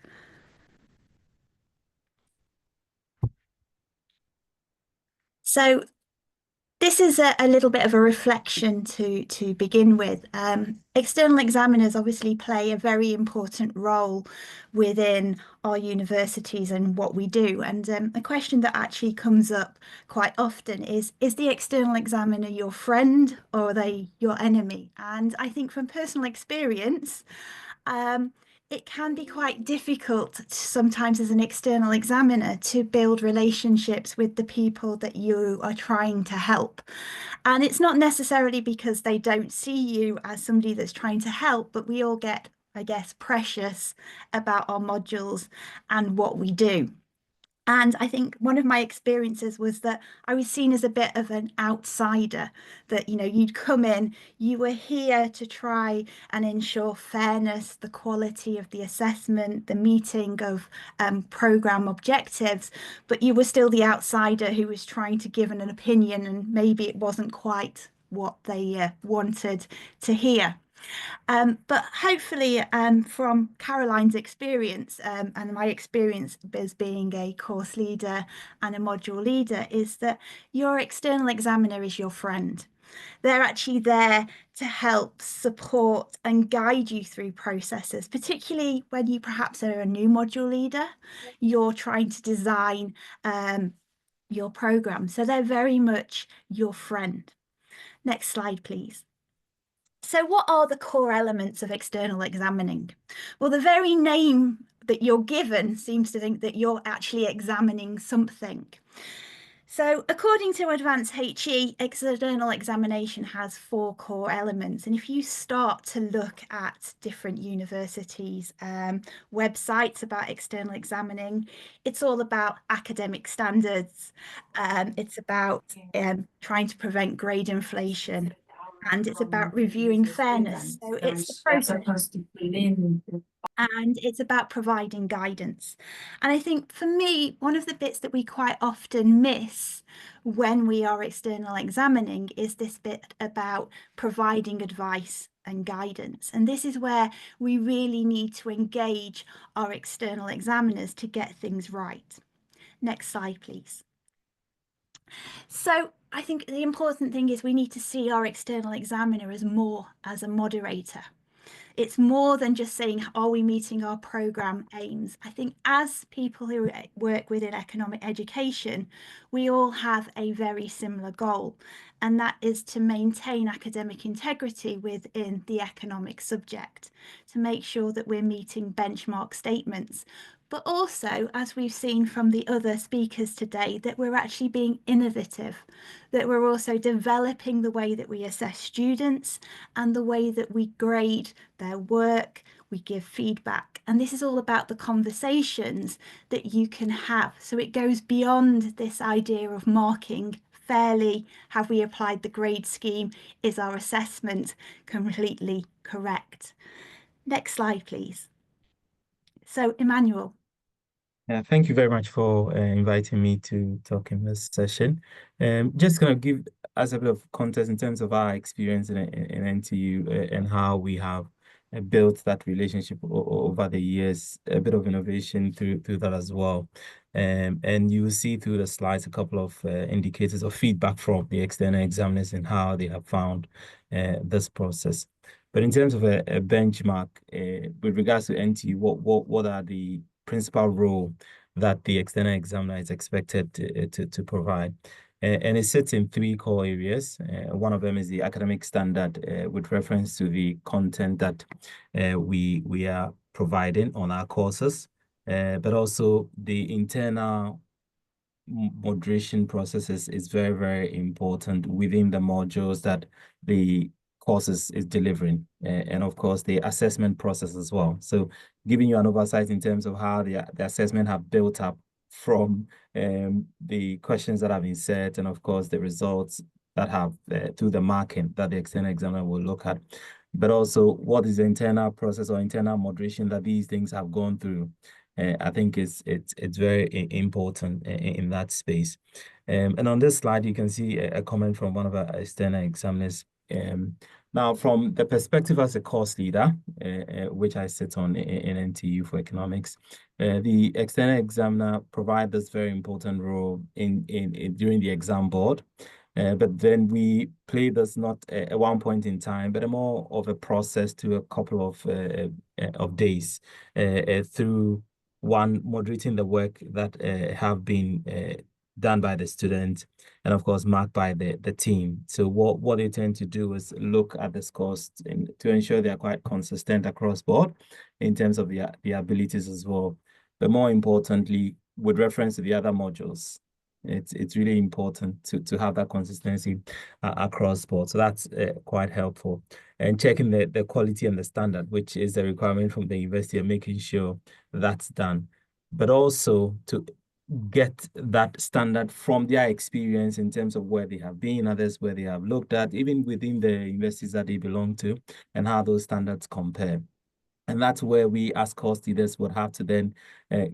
So this is a little bit of a reflection to begin with. External examiners obviously play a very important role within our universities and what we do. And a question that actually comes up quite often is the external examiner your friend or are they your enemy? And I think from personal experience, it can be quite difficult sometimes as an external examiner to build relationships with the people that you are trying to help. And it's not necessarily because they don't see you as somebody that's trying to help, but we all get, I guess, precious about our modules and what we do. And I think one of my experiences was that I was seen as a bit of an outsider, that, you know, you'd come in, you were here to try and ensure fairness, the quality of the assessment, the meeting of programme objectives, but you were still the outsider who was trying to give an opinion and maybe it wasn't quite what they wanted to hear. But hopefully from Caroline's experience and my experience as being a course leader and a module leader is that your external examiner is your friend. They're actually there to help support and guide you through processes, particularly when you perhaps are a new module leader, you're trying to design your programme. So they're very much your friend. Next slide, please. So what are the core elements of external examining? Well, the very name that you're given seems to think that you're actually examining something. So according to Advanced HE, external examination has 4 core elements. And if you start to look at different universities' websites about external examining, it's all about academic standards. It's about trying to prevent grade inflation and it's about reviewing fairness. So it's the process. And it's about providing guidance. And I think for me, one of the bits that we quite often miss when we are external examining is this bit about providing advice and guidance. And this is where we really need to engage our external examiners to get things right. Next slide, please. So I think the important thing is we need to see our external examiner as more as a moderator. It's more than just saying, are we meeting our programme aims? I think as people who work within economic education, we all have a very similar goal, and that is to maintain academic integrity within the economic subject, to make sure that we're meeting benchmark statements, but also, as we've seen from the other speakers today, that we're actually being innovative, that we're also developing the way that we assess students and the way that we grade their work, we give feedback. And this is all about the conversations that you can have. So it goes beyond this idea of marking fairly. Have we applied the grade scheme? Is our assessment completely correct? Next slide, please. So, Emmanuel. Yeah, thank you very much for inviting me to talk in this session. Just going to give us a bit of context in terms of our experience in NTU and how we have built that relationship over the years, a bit of innovation through that as well. And you will see through the slides a couple of indicators of feedback from the external examiners and how they have found this process. But in terms of a benchmark, with regards to NTU, what are the principal role that the external examiner is expected to provide? And it sits in three core areas. One of them is the academic standard with reference to the content that we are providing on our courses, but also the internal moderation process is very, very important within the modules that the course is delivering, and of course the assessment process as well. So giving you an oversight in terms of how the assessment have built up from the questions that have been set, and of course the results that have through the marking that the external examiner will look at, but also what is the internal process or internal moderation that these things have gone through. I think it's very important in that space. And on this slide, you can see a comment from one of our external examiners. Now, from the perspective as a course leader, which I sit on in NTU for economics, the external examiner provides this very important role in during the exam board. But then we play this not at one point in time, but a more of a process to a couple of days through one, moderating the work that have been done by the student, and of course marked by the team. So what they tend to do is look at the scores to ensure they are quite consistent across board in terms of the abilities as well. But more importantly, with reference to the other modules, it's really important to have that consistency across board. So that's quite helpful. And checking the quality and the standard, which is a requirement from the university, and making sure that's done. But also to get that standard from their experience in terms of where they have been, others where they have looked at, even within the universities that they belong to, and how those standards compare. And that's where we as course leaders would have to then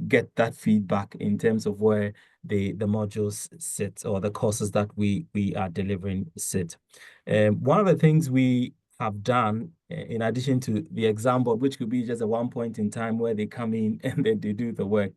get that feedback in terms of where the modules sit, or the courses that we are delivering sit. One of the things we have done, in addition to the exam board, which could be just at one point in time where they come in and then they do the work,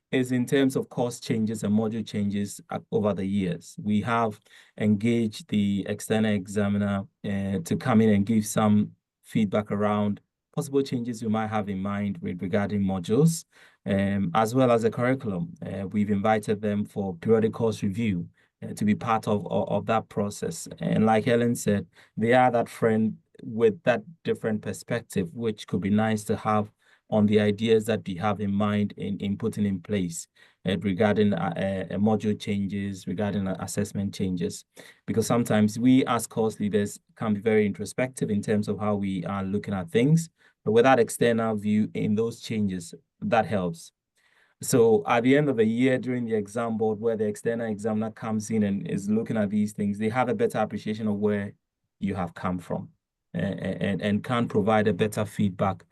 is in terms of course changes and module changes over the years. We have engaged the external examiner to come in and give some feedback around possible changes you might have in mind regarding modules, as well as the curriculum. We've invited them for periodic course review to be part of that process. And like Helen said, they are that friend with that different perspective, which could be nice to have on the ideas that they have in mind in putting in place regarding module changes, regarding assessment changes. Because sometimes we as course leaders can be very introspective in terms of how we are looking at things, but with that external view in those changes, that helps. So at the end of the year, during the exam board, where the external examiner comes in and is looking at these things, they have a better appreciation of where you have come from, and can provide a better feedback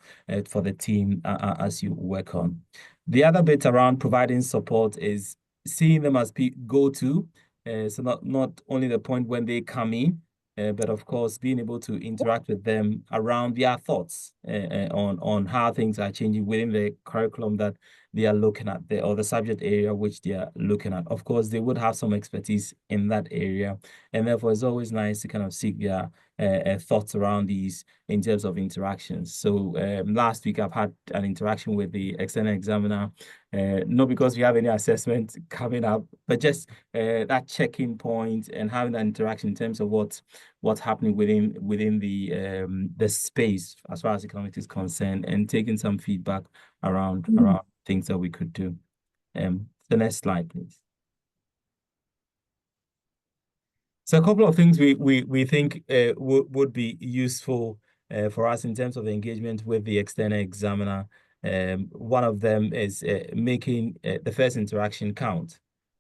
for the team as you work on. The other bit around providing support is seeing them as go-to, so not only the point when they come in, but of course being able to interact with them around their thoughts on how things are changing within the curriculum that they are looking at, or the subject area which they are looking at. Of course, they would have some expertise in that area, and therefore it's always nice to kind of seek their thoughts around these in terms of interactions. So last week I've had an interaction with the external examiner, not because we have any assessment coming up, but just that check-in point and having that interaction in terms of what's happening within the space as far as economics is concerned, and taking some feedback around things that we could do. The next slide, please. So a couple of things we think would be useful for us in terms of engagement with the external examiner. One of them is making the first interaction count.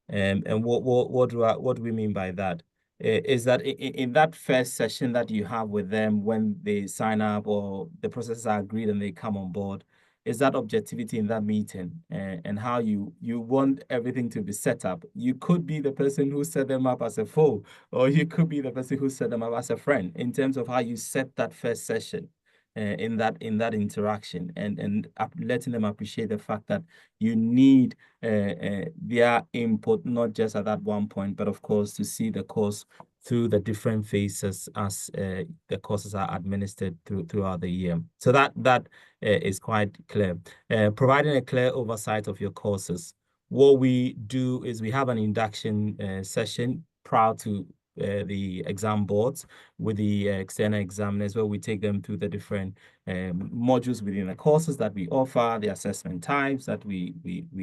And what do we mean by that? Is that in that first session that you have with them when they sign up or the processes are agreed and they come on board, is that objectivity in that meeting and how you want everything to be set up. You could be the person who set them up as a foe, or you could be the person who set them up as a friend in terms of how you set that first session in that interaction, and letting them appreciate the fact that you need their input, not just at that one point, but of course to see the course through the different phases as the courses are administered throughout the year. So that is quite clear. Providing a clear oversight of your courses. What we do is we have an induction session prior to the exam boards with the external examiners, where we take them through the different modules within the courses that we offer, the assessment types that we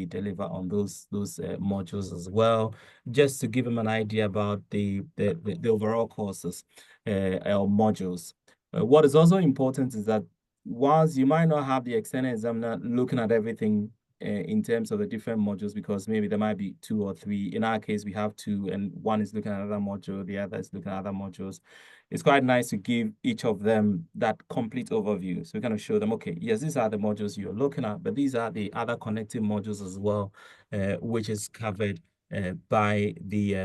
deliver on those modules as well, just to give them an idea about the overall courses or modules. What is also important is that whilst you might not have the external examiner looking at everything in terms of the different modules, because maybe there might be 2 or 3. In our case, we have 2, and one is looking at another module, the other is looking at other modules. It's quite nice to give each of them that complete overview. So we kind of show them, okay, yes, these are the modules you're looking at, but these are the other connecting modules as well, which is covered by the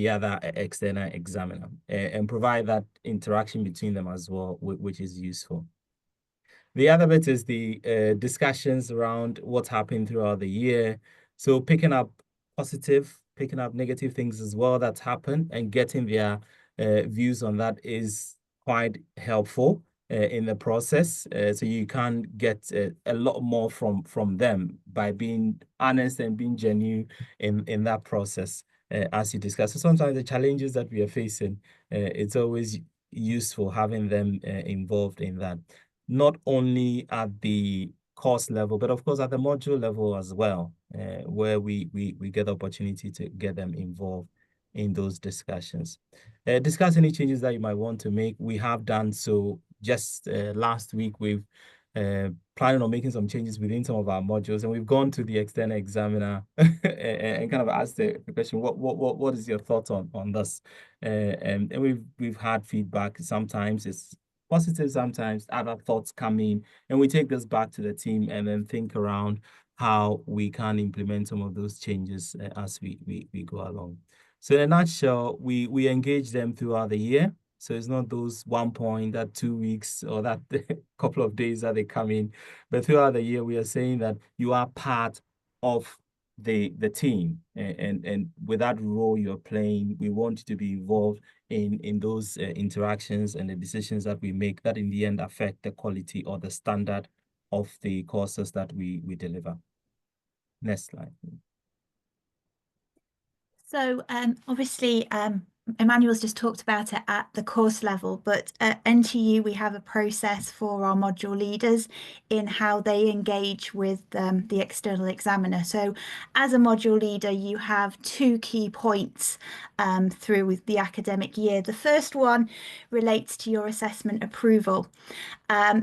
other external examiner, and provide that interaction between them as well, which is useful. The other bit is the discussions around what's happened throughout the year. So picking up positive, picking up negative things as well that's happened, and getting their views on that is quite helpful in the process. So you can get a lot more from them by being honest and being genuine in that process as you discuss. So sometimes the challenges that we are facing, it's always useful having them involved in that. Not only at the course level, but of course at the module level as well, where we get the opportunity to get them involved in those discussions. Discuss any changes that you might want to make. We have done so. Just last week, we've planning on making some changes within some of our modules, and we've gone to the external examiner and kind of asked the question, what is your thoughts on this? And we've had feedback. Sometimes it's positive, sometimes other thoughts come in, and we take this back to the team and then think around how we can implement some of those changes as we go along. So in a nutshell, we engage them throughout the year. So it's not those 1 point, that 2 weeks, or that couple of days that they come in, but throughout the year, we are saying that you are part of the team, and with that role you're playing, we want you to be involved in those interactions and the decisions that we make that in the end affect the quality or the standard of the courses that we deliver. Next slide. So obviously Emmanuel's just talked about it at the course level, but at NTU we have a process for our module leaders in how they engage with the external examiner. So as a module leader, you have 2 key points through the academic year. The first one relates to your assessment approval.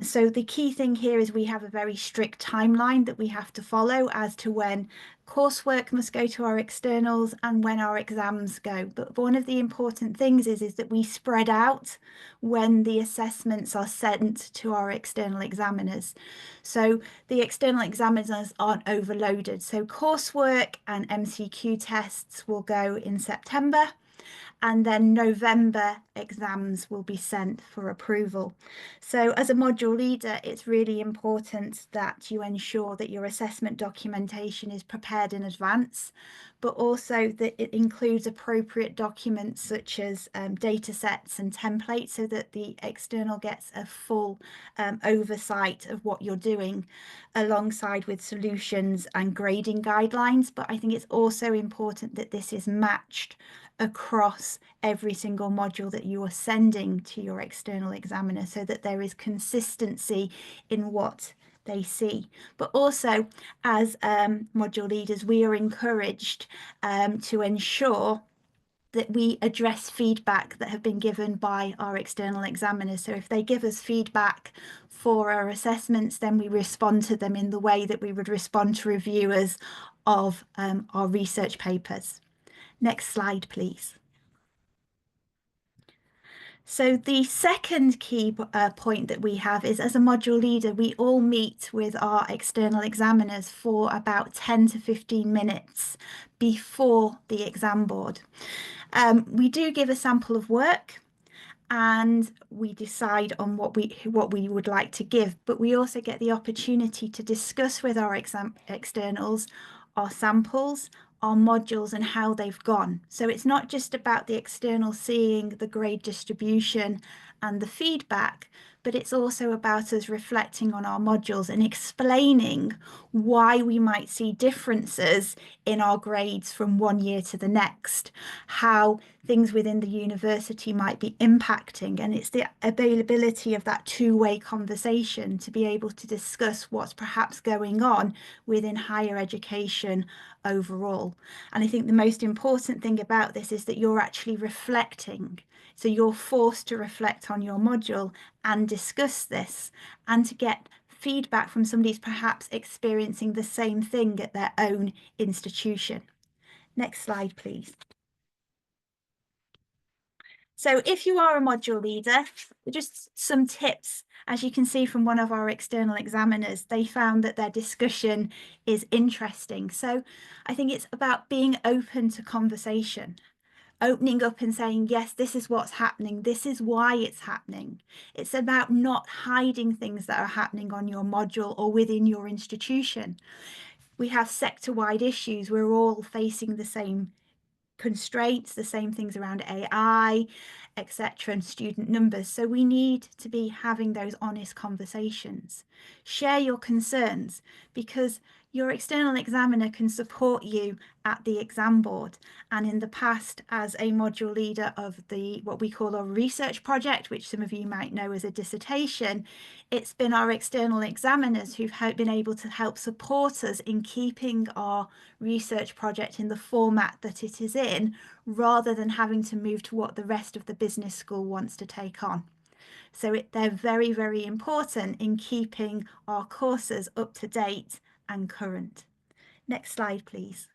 So the key thing here is we have a very strict timeline that we have to follow as to when Coursework must go to our externals and when our exams go. But one of the important things is that we spread out when the assessments are sent to our external examiners. So the external examiners aren't overloaded. So coursework and MCQ tests will go in September, and then November exams will be sent for approval. So as a module leader, it's really important that you ensure that your assessment documentation is prepared in advance, but also that it includes appropriate documents such as data sets and templates, so that the external gets a full oversight of what you're doing, alongside with solutions and grading guidelines. But I think it's also important that this is matched across every single module that you are sending to your external examiner, so that there is consistency in what they see. But also, as module leaders, we are encouraged to ensure that we address feedback that have been given by our external examiners. So if they give us feedback for our assessments, then we respond to them in the way that we would respond to reviewers of our research papers. Next slide, please. So the second key point that we have is, as a module leader, we all meet with our external examiners for about 10 to 15 minutes before the exam board. We do give a sample of work and we decide on what we would like to give, but we also get the opportunity to discuss with our externals our samples, our modules and how they've gone. So it's not just about the external seeing the grade distribution and the feedback, but it's also about us reflecting on our modules and explaining why we might see differences in our grades from one year to the next, how things within the university might be impacting. And it's the availability of that two-way conversation to be able to discuss what's perhaps going on within higher education overall. And I think the most important thing about this is that you're actually reflecting. So you're forced to reflect on your module and discuss this, and to get feedback from somebody who's perhaps experiencing the same thing at their own institution. Next slide, please. So if you are a module leader, just some tips. As you can see from one of our external examiners, they found that their discussion is interesting. So I think it's about being open to conversation, opening up and saying, yes, this is what's happening. This is why it's happening. It's about not hiding things that are happening on your module or within your institution. We have sector-wide issues. We're all facing the same constraints, the same things around AI, etc., and student numbers. So we need to be having those honest conversations. Share your concerns, because your external examiner can support you at the exam board. And in the past, as a module leader of what we call a research project, which some of you might know as a dissertation, it's been our external examiners who've been able to help support us in keeping our research project in the format that it is in, rather than having to move to what the rest of the business school wants to take on. So they're very, very important in keeping our courses up to date and current. Next slide, please.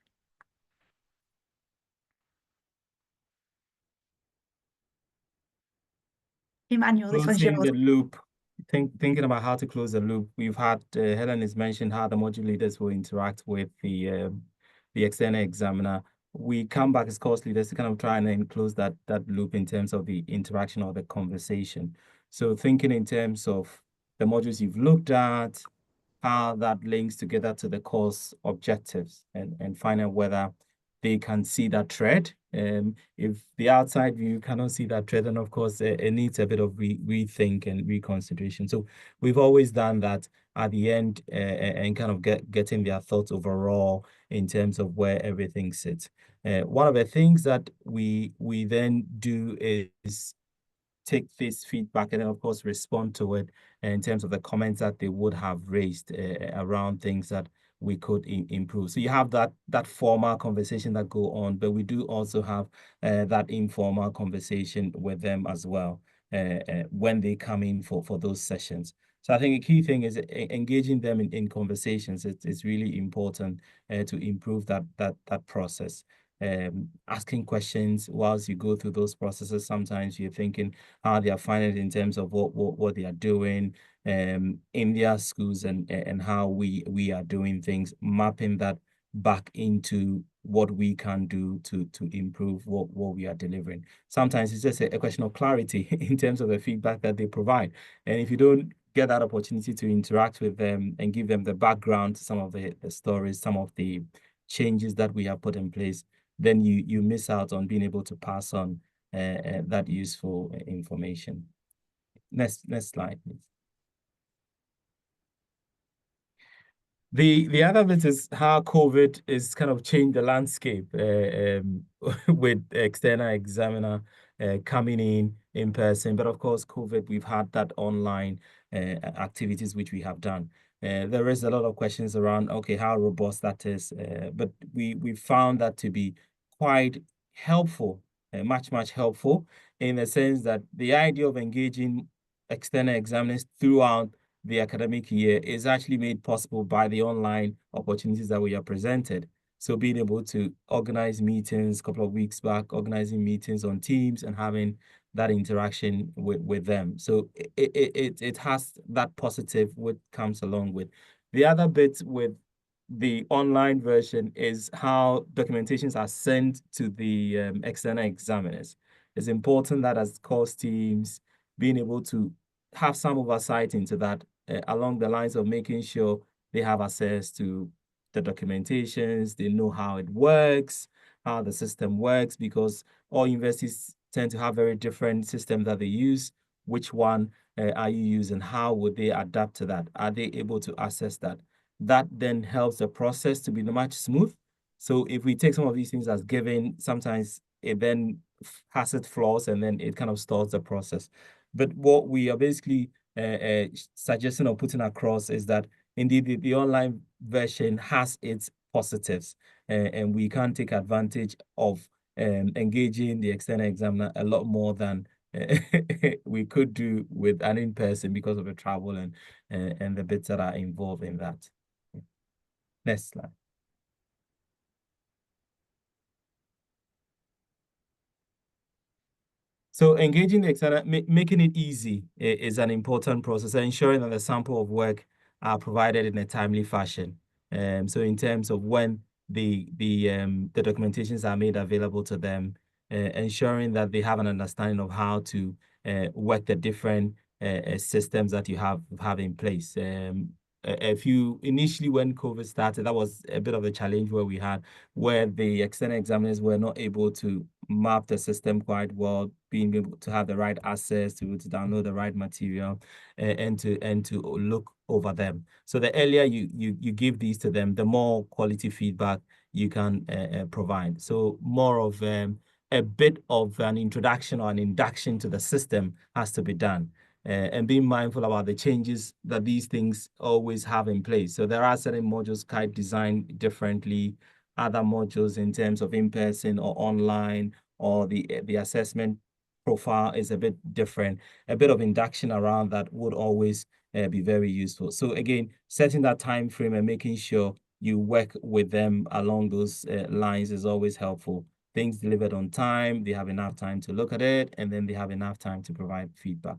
Emmanuel, this one's yours. Closing the loop. Thinking about how to close the loop, we've had Helen has mentioned how the module leaders will interact with the external examiner. We come back as course leaders to kind of try and close that loop in terms of the interaction or the conversation. So thinking in terms of the modules you've looked at, how that links together to the course objectives, and find out whether they can see that thread. If the outside view cannot see that thread, then of course it needs a bit of rethink and reconsideration. So we've always done that at the end, and kind of getting their thoughts overall in terms of where everything sits. One of the things that we then do is take this feedback and then of course respond to it in terms of the comments that they would have raised around things that we could improve. So you have that formal conversation that go on, but we do also have that informal conversation with them as well when they come in for those sessions. So I think a key thing is engaging them in conversations. It's really important to improve that process. Asking questions whilst you go through those processes. Sometimes you're thinking how they are finding it in terms of what they are doing in their schools and how we are doing things, mapping that back into what we can do to improve what we are delivering. Sometimes it's just a question of clarity in terms of the feedback that they provide. And if you don't get that opportunity to interact with them and give them the background to some of the stories, some of the changes that we have put in place, then you miss out on being able to pass on that useful information. Next slide, please. The other bit is how COVID is kind of changed the landscape with external examiner coming in person. But of course, COVID, we've had that online activities which we have done. There is a lot of questions around, okay, how robust that is. But we found that to be quite helpful, much helpful, in the sense that the idea of engaging external examiners throughout the academic year is actually made possible by the online opportunities that we are presented. So being able to organize meetings a couple of weeks back, organizing meetings on Teams and having that interaction with them. So it has that positive what comes along with. The other bit with the online version is how documentations are sent to the external examiners. It's important that as course teams, being able to have some oversight into that along the lines of making sure they have access to the documentations, they know how it works, how the system works, because all universities tend to have very different systems that they use. Which one are you using? How would they adapt to that? Are they able to access that? That then helps the process to be much smooth. So if we take some of these things as given, sometimes it then has its flaws and then it kind of stalls the process. But what we are basically suggesting or putting across is that indeed the online version has its positives, and we can take advantage of engaging the external examiner a lot more than we could do with an in-person because of the travel and the bits that are involved in that. Next slide. So engaging the external, making it easy is an important process, ensuring that the sample of work are provided in a timely fashion. So in terms of when the documentations are made available to them, ensuring that they have an understanding of how to work the different systems that you have in place. Initially when COVID started, that was a bit of a challenge where the external examiners were not able to map the system quite well, being able to have the right access, to be able to download the right material, and to look over them. So the earlier you give these to them, the more quality feedback you can provide. So more of a bit of an introduction or an induction to the system has to be done. And being mindful about the changes that these things always have in place. So there are certain modules kind of designed differently, other modules in terms of in-person or online, or the assessment profile is a bit different. A bit of induction around that would always be very useful. So again, setting that time frame and making sure you work with them along those lines is always helpful. Things delivered on time, they have enough time to look at it, and then they have enough time to provide feedback.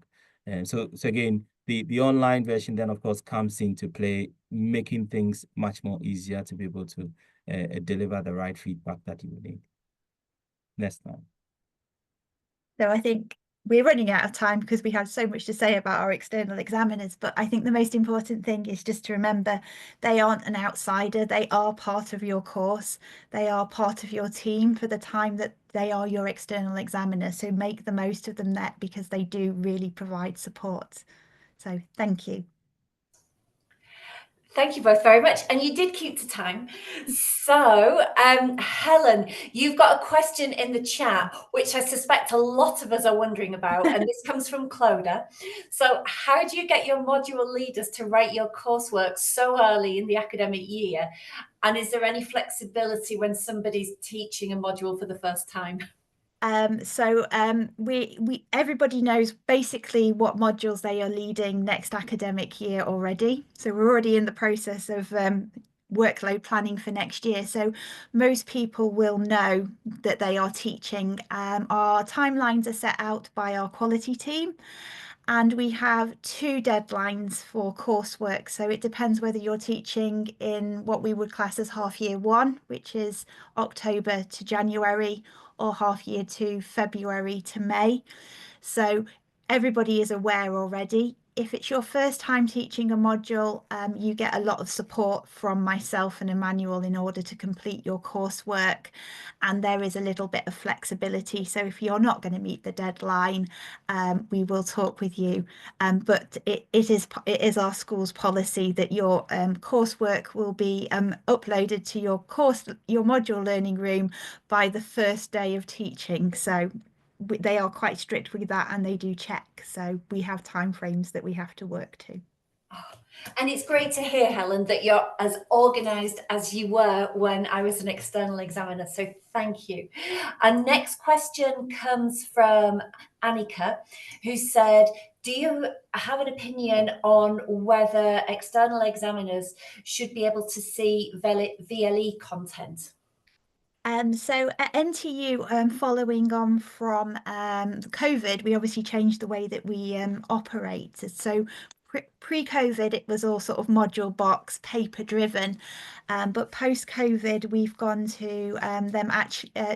So again, the online version then, of course, comes into play, making things much more easier to be able to deliver the right feedback that you need. Next time. So I think we're running out of time because we have so much to say about our external examiners, but I think the most important thing is just to remember they aren't an outsider. They are part of your course. They are part of your team for the time that they are your external examiner. So make the most of them there, because they do really provide support. So thank you. Thank you both very much. And you did keep to time. So, Helen, you've got a question in the chat, which I suspect a lot of us are wondering about. And this comes from Cloda. So how do you get your module leaders to write your coursework so early in the academic year? And is there any flexibility when somebody's teaching a module for the first time? Everybody knows basically what modules they are leading next academic year already. So we're already in the process of workload planning for next year. So most people will know that they are teaching. Our timelines are set out by our quality team. And we have 2 deadlines for coursework. So it depends whether you're teaching in what we would class as half year 1, which is October to January, or half year 2, February to May. So everybody is aware already. If it's your first time teaching a module, you get a lot of support from myself and Emmanuel in order to complete your coursework. And there is a little bit of flexibility. So if you're not going to meet the deadline, we will talk with you. But it is our school's policy that your coursework will be uploaded to your module learning room by the first day of teaching. So they are quite strict with that, and they do check. So we have timeframes that we have to work to. And it's great to hear, Helen, that you're as organised as you were when I was an external examiner. So thank you. Our next question comes from Annika, who said, do you have an opinion on whether external examiners should be able to see VLE content? So at NTU, following on from COVID, we obviously changed the way that we operate. So pre-COVID, it was all sort of module box, paper driven. But post-COVID, we've gone to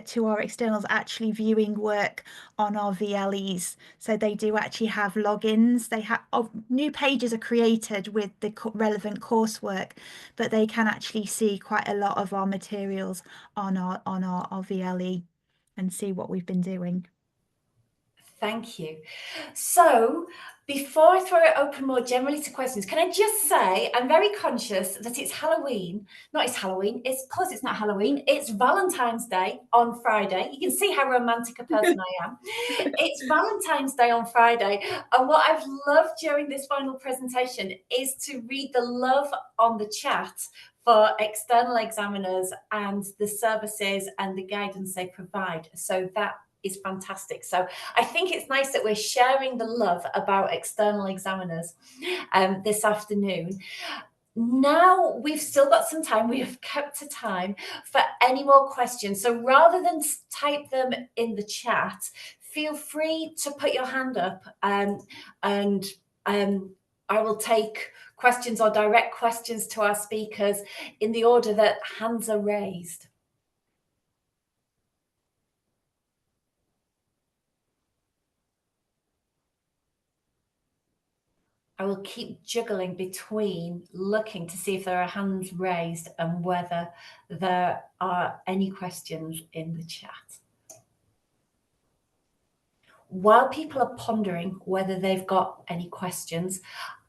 to our externals actually viewing work on our VLEs. So they do actually have logins. They have new pages are created with the relevant coursework, but they can actually see quite a lot of our materials on our VLE and see what we've been doing. Thank you. So before I throw it open more generally to questions, can I just say I'm very conscious that it's Halloween. Not it's Halloween, it's because it's not Halloween, it's Valentine's Day on Friday. You can see how romantic a person I am. It's Valentine's Day on Friday. And what I've loved during this final presentation is to read the love on the chat for external examiners and the services and the guidance they provide. So that is fantastic. So I think it's nice that we're sharing the love about external examiners this afternoon. Now we've still got some time. We have kept to time for any more questions. So rather than type them in the chat, feel free to put your hand up and I will take questions or direct questions to our speakers in the order that hands are raised. I will keep juggling between looking to see if there are hands raised and whether there are any questions in the chat. While people are pondering whether they've got any questions,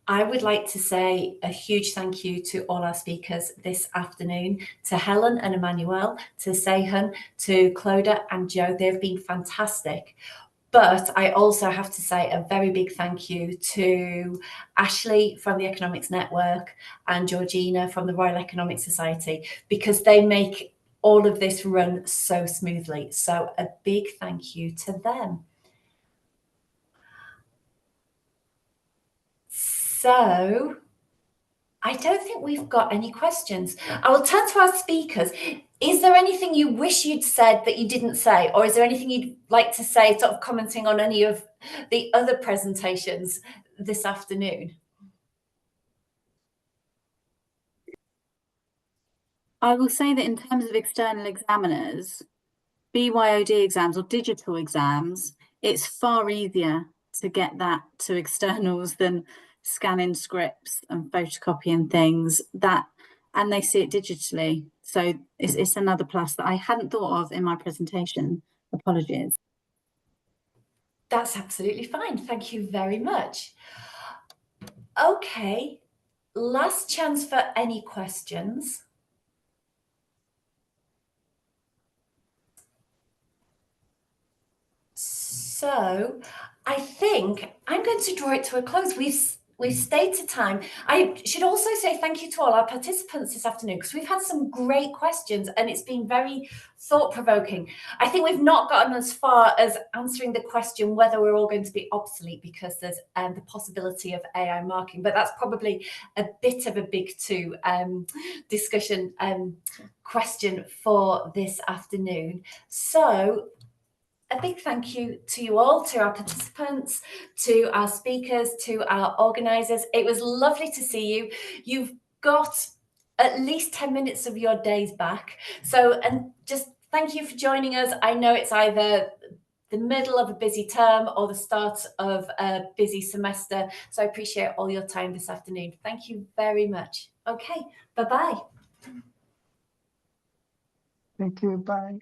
I would like to say a huge thank you to all our speakers this afternoon, to Helen and Emmanuel, to Seyhunn, to Cloda and Joe. They've been fantastic. But I also have to say a very big thank you to Ashley from the Economics Network and Georgina from the Royal Economic Society, because they make all of this run so smoothly. So a big thank you to them. So I don't think we've got any questions. I will turn to our speakers. Is there anything you wish you'd said that you didn't say? Or is there anything you'd like to say, sort of commenting on any of the other presentations this afternoon? I will say that in terms of external examiners, BYOD exams or digital exams, it's far easier to get that to externals than scanning scripts and photocopying things, and they see it digitally. So it's another plus that I hadn't thought of in my presentation. Apologies. That's absolutely fine. Thank you very much. Okay, last chance for any questions. So I think I'm going to draw it to a close. we've stayed to time. I should also say thank you to all our participants this afternoon, because we've had some great questions and it's been very thought-provoking. I think we've not gotten as far as answering the question whether we're all going to be obsolete because there's the possibility of AI marking, but that's probably a bit of a big two discussion question for this afternoon. So a big thank you to you all, to our participants, to our speakers, to our organisers. It was lovely to see you. You've got at least 10 minutes of your days back. So, and just thank you for joining us. I know it's either the middle of a busy term or the start of a busy semester. So I appreciate all your time this afternoon. Thank you very much. Okay, bye-bye. Thank you. Bye.